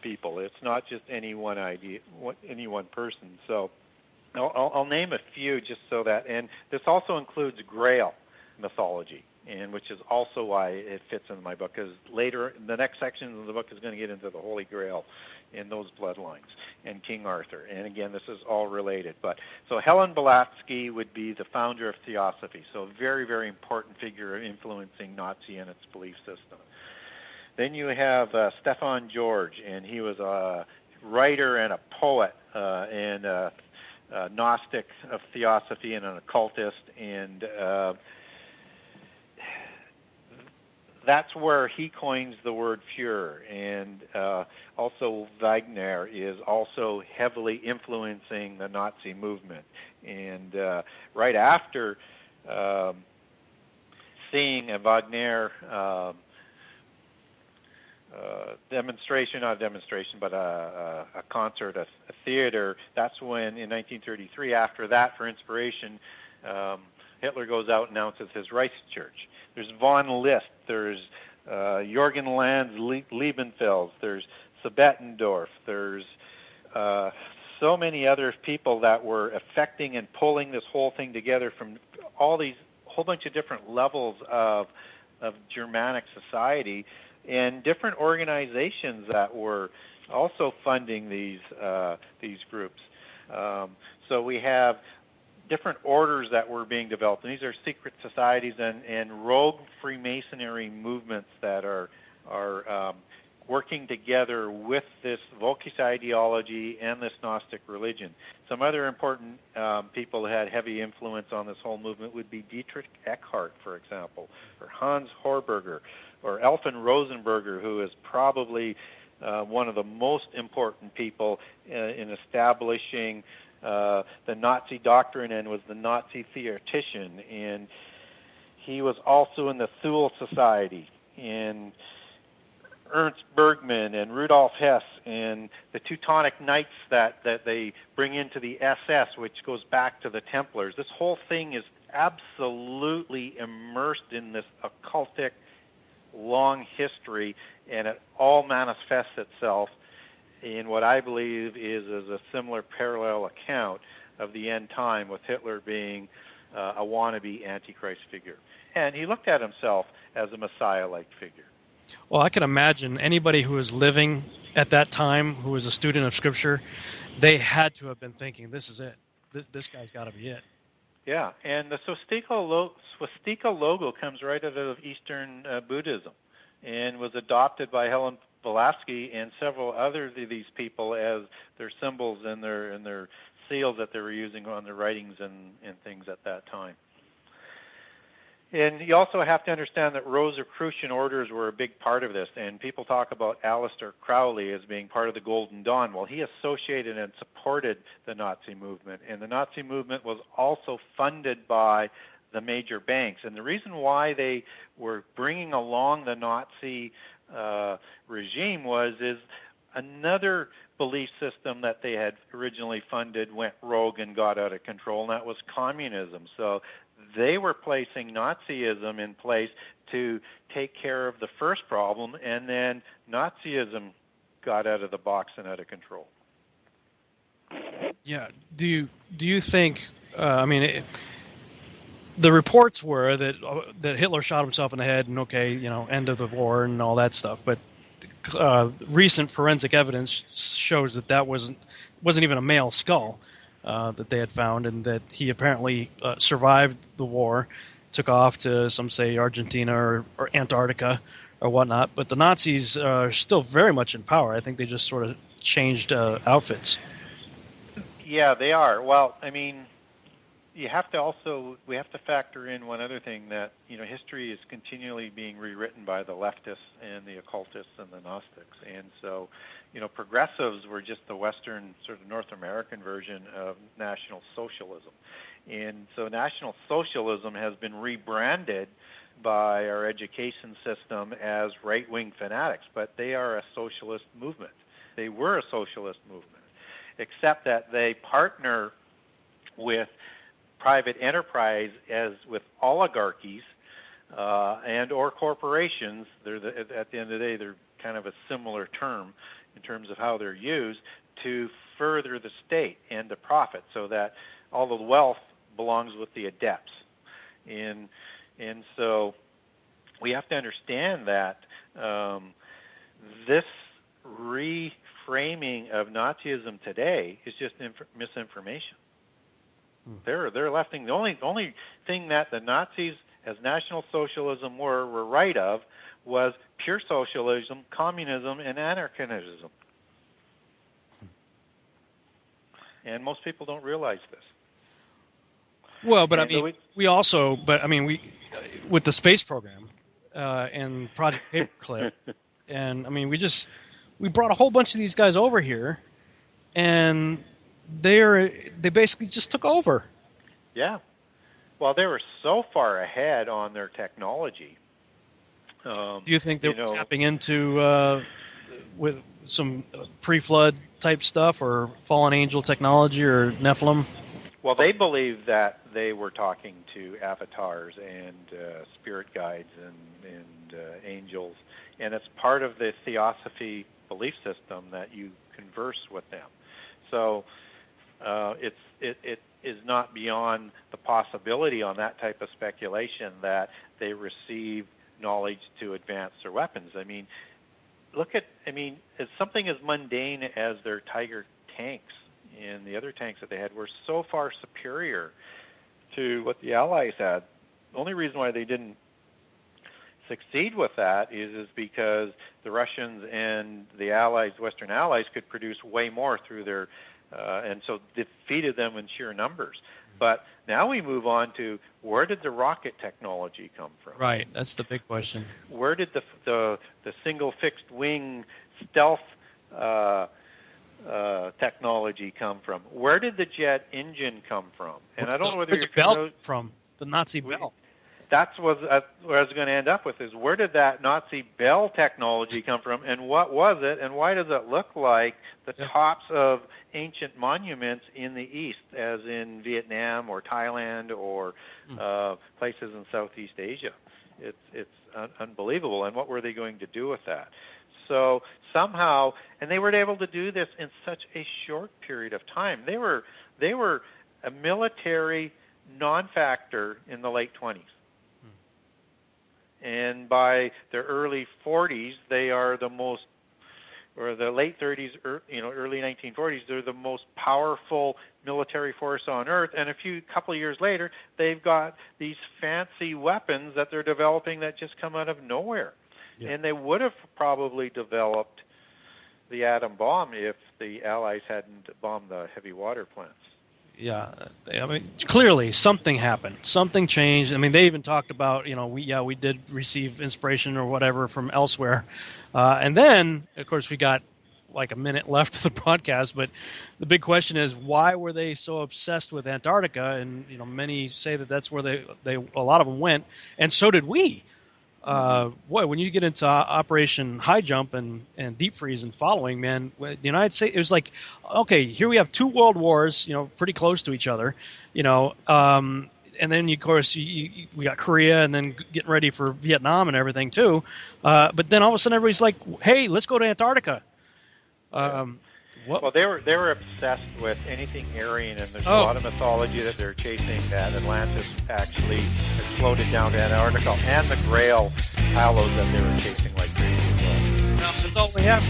people. It's not just any one idea, any one person. So I'll name a few just so that, and this also includes Grail mythology, and which is also why it fits in my book, because later, the next section of the book is going to get into the Holy Grail in those bloodlines, and King Arthur. And again, this is all related. But so Helen Blavatsky would be the founder of Theosophy, so a very, very important figure influencing Nazi and its belief system. Then you have Stefan George, and he was a writer and a poet and a Gnostic of Theosophy and an occultist, and that's where he coins the word Führer. And also Wagner is also heavily influencing the Nazi movement. And right after seeing a Wagner a concert, a theater, that's when, in 1933, after that, for inspiration, Hitler goes out and announces his Reichschurch. There's von Liszt, there's Jorgen Lanz Liebenfels, there's Sabetendorf, there's so many other people that were affecting and pulling this whole thing together from all these whole bunch of different levels of Germanic society, and different organizations that were also funding these groups. So we have different orders that were being developed, and these are secret societies and rogue Freemasonry movements that are working together with this Volkisch ideology and this Gnostic religion. Some other important people who had heavy influence on this whole movement would be Dietrich Eckhart, for example, or Hans Horberger, or Elfin Rosenberger, who is probably one of the most important people in establishing the Nazi doctrine and was the Nazi theoretician. And he was also in the Thule Society, and Ernst Bergman and Rudolf Hess and the Teutonic Knights that they bring into the SS, which goes back to the Templars. This whole thing is absolutely immersed in this occultic long history, and it all manifests itself in what I believe is a similar parallel account of the end time, with Hitler being a wannabe Antichrist figure. And he looked at himself as a Messiah-like figure. Well, I can imagine anybody who was living at that time, who was a student of Scripture, they had to have been thinking, this is it. This guy's got to be it. Yeah, and the swastika logo comes right out of Eastern Buddhism, and was adopted by Helen Blavatsky and several other of these people as their symbols and their seals that they were using on their writings and things at that time. And you also have to understand that Rosicrucian orders were a big part of this, and people talk about Aleister Crowley as being part of the Golden Dawn. Well, he associated and supported the Nazi movement, and the Nazi movement was also funded by the major banks. And the reason why they were bringing along the Nazi regime is another belief system that they had originally funded went rogue and got out of control, and that was communism. So they were placing Nazism in place to take care of the first problem, and then Nazism got out of the box and out of control. Yeah. Do you think? The reports were that Hitler shot himself in the head, and end of the war and all that stuff. But recent forensic evidence shows that wasn't even a male skull that they had found, and that he apparently survived the war, took off to, some say, Argentina or Antarctica or whatnot. But the Nazis are still very much in power. I think they just sort of changed outfits. Yeah, they are. Well, we have to factor in one other thing, that history is continually being rewritten by the leftists and the occultists and the Gnostics, and so progressives were just the Western, sort of North American version of National Socialism, and so National Socialism has been rebranded by our education system as right-wing fanatics, but they are a socialist movement. They were a socialist movement, except that they partner with private enterprise as with oligarchies and or corporations. At the end of the day, they're kind of a similar term in terms of how they're used, to further the state and to profit, so that all the wealth belongs with the adepts. And so we have to understand that this reframing of Nazism today is just misinformation. They're lefting. The only thing that the Nazis, as National Socialism were right of, was pure socialism, communism, and anarchism. And most people don't realize this. Well, but and I mean, we with the space program and Project Paperclip, and I mean, we brought a whole bunch of these guys over here, and they basically just took over. Yeah. Well, they were so far ahead on their technology. Do you think they were tapping into with some pre-flood type stuff, or fallen angel technology, or Nephilim? Well, they believe that they were talking to avatars and spirit guides and angels, and it's part of the theosophy belief system that you converse with them. So it is not beyond the possibility on that type of speculation that they receive knowledge to advance their weapons. I mean, it's something as mundane as their Tiger tanks and the other tanks that they had were so far superior to what the Allies had. The only reason why they didn't succeed with that is because the Russians and the Allies, Western Allies, could produce way more through their, and so defeated them in sheer numbers. But now we move on to, where did the rocket technology come from? Right, that's the big question. Where did the single fixed wing stealth technology come from? Where did the jet engine come from? And I don't know whether where's the belt from, the Nazi belt. That's what I was going to end up with, is where did that Nazi bell technology come from, and what was it, and why does it look like the tops of ancient monuments in the East, as in Vietnam or Thailand or places in Southeast Asia? It's unbelievable. And what were they going to do with that? So somehow, and they were able to do this in such a short period of time. They were a military non-factor in the late 20s. And by the early 40s, they are the most, or the late 30s, early 1940s, they're the most powerful military force on Earth. And couple of years later, they've got these fancy weapons that they're developing that just come out of nowhere. Yeah. And they would have probably developed the atom bomb if the Allies hadn't bombed the heavy water plants. Yeah, I mean, clearly something happened. Something changed. I mean, they even talked about, we did receive inspiration or whatever from elsewhere. And then, of course, we got like a minute left of the broadcast, but the big question is, why were they so obsessed with Antarctica? And, many say that that's where a lot of them went, and so did we. When you get into Operation High Jump and Deep Freeze and following, man, the United States, it was like, okay, here we have two world wars, pretty close to each other, and then, of course, we got Korea, and then getting ready for Vietnam and everything too. But then all of a sudden, everybody's like, hey, let's go to Antarctica. Well, they were obsessed with anything Aryan, and there's a lot of mythology that they're chasing that Atlantis actually exploded down to Antarctica, and the Grail hallows that they were chasing like crazy as well. That's all we have.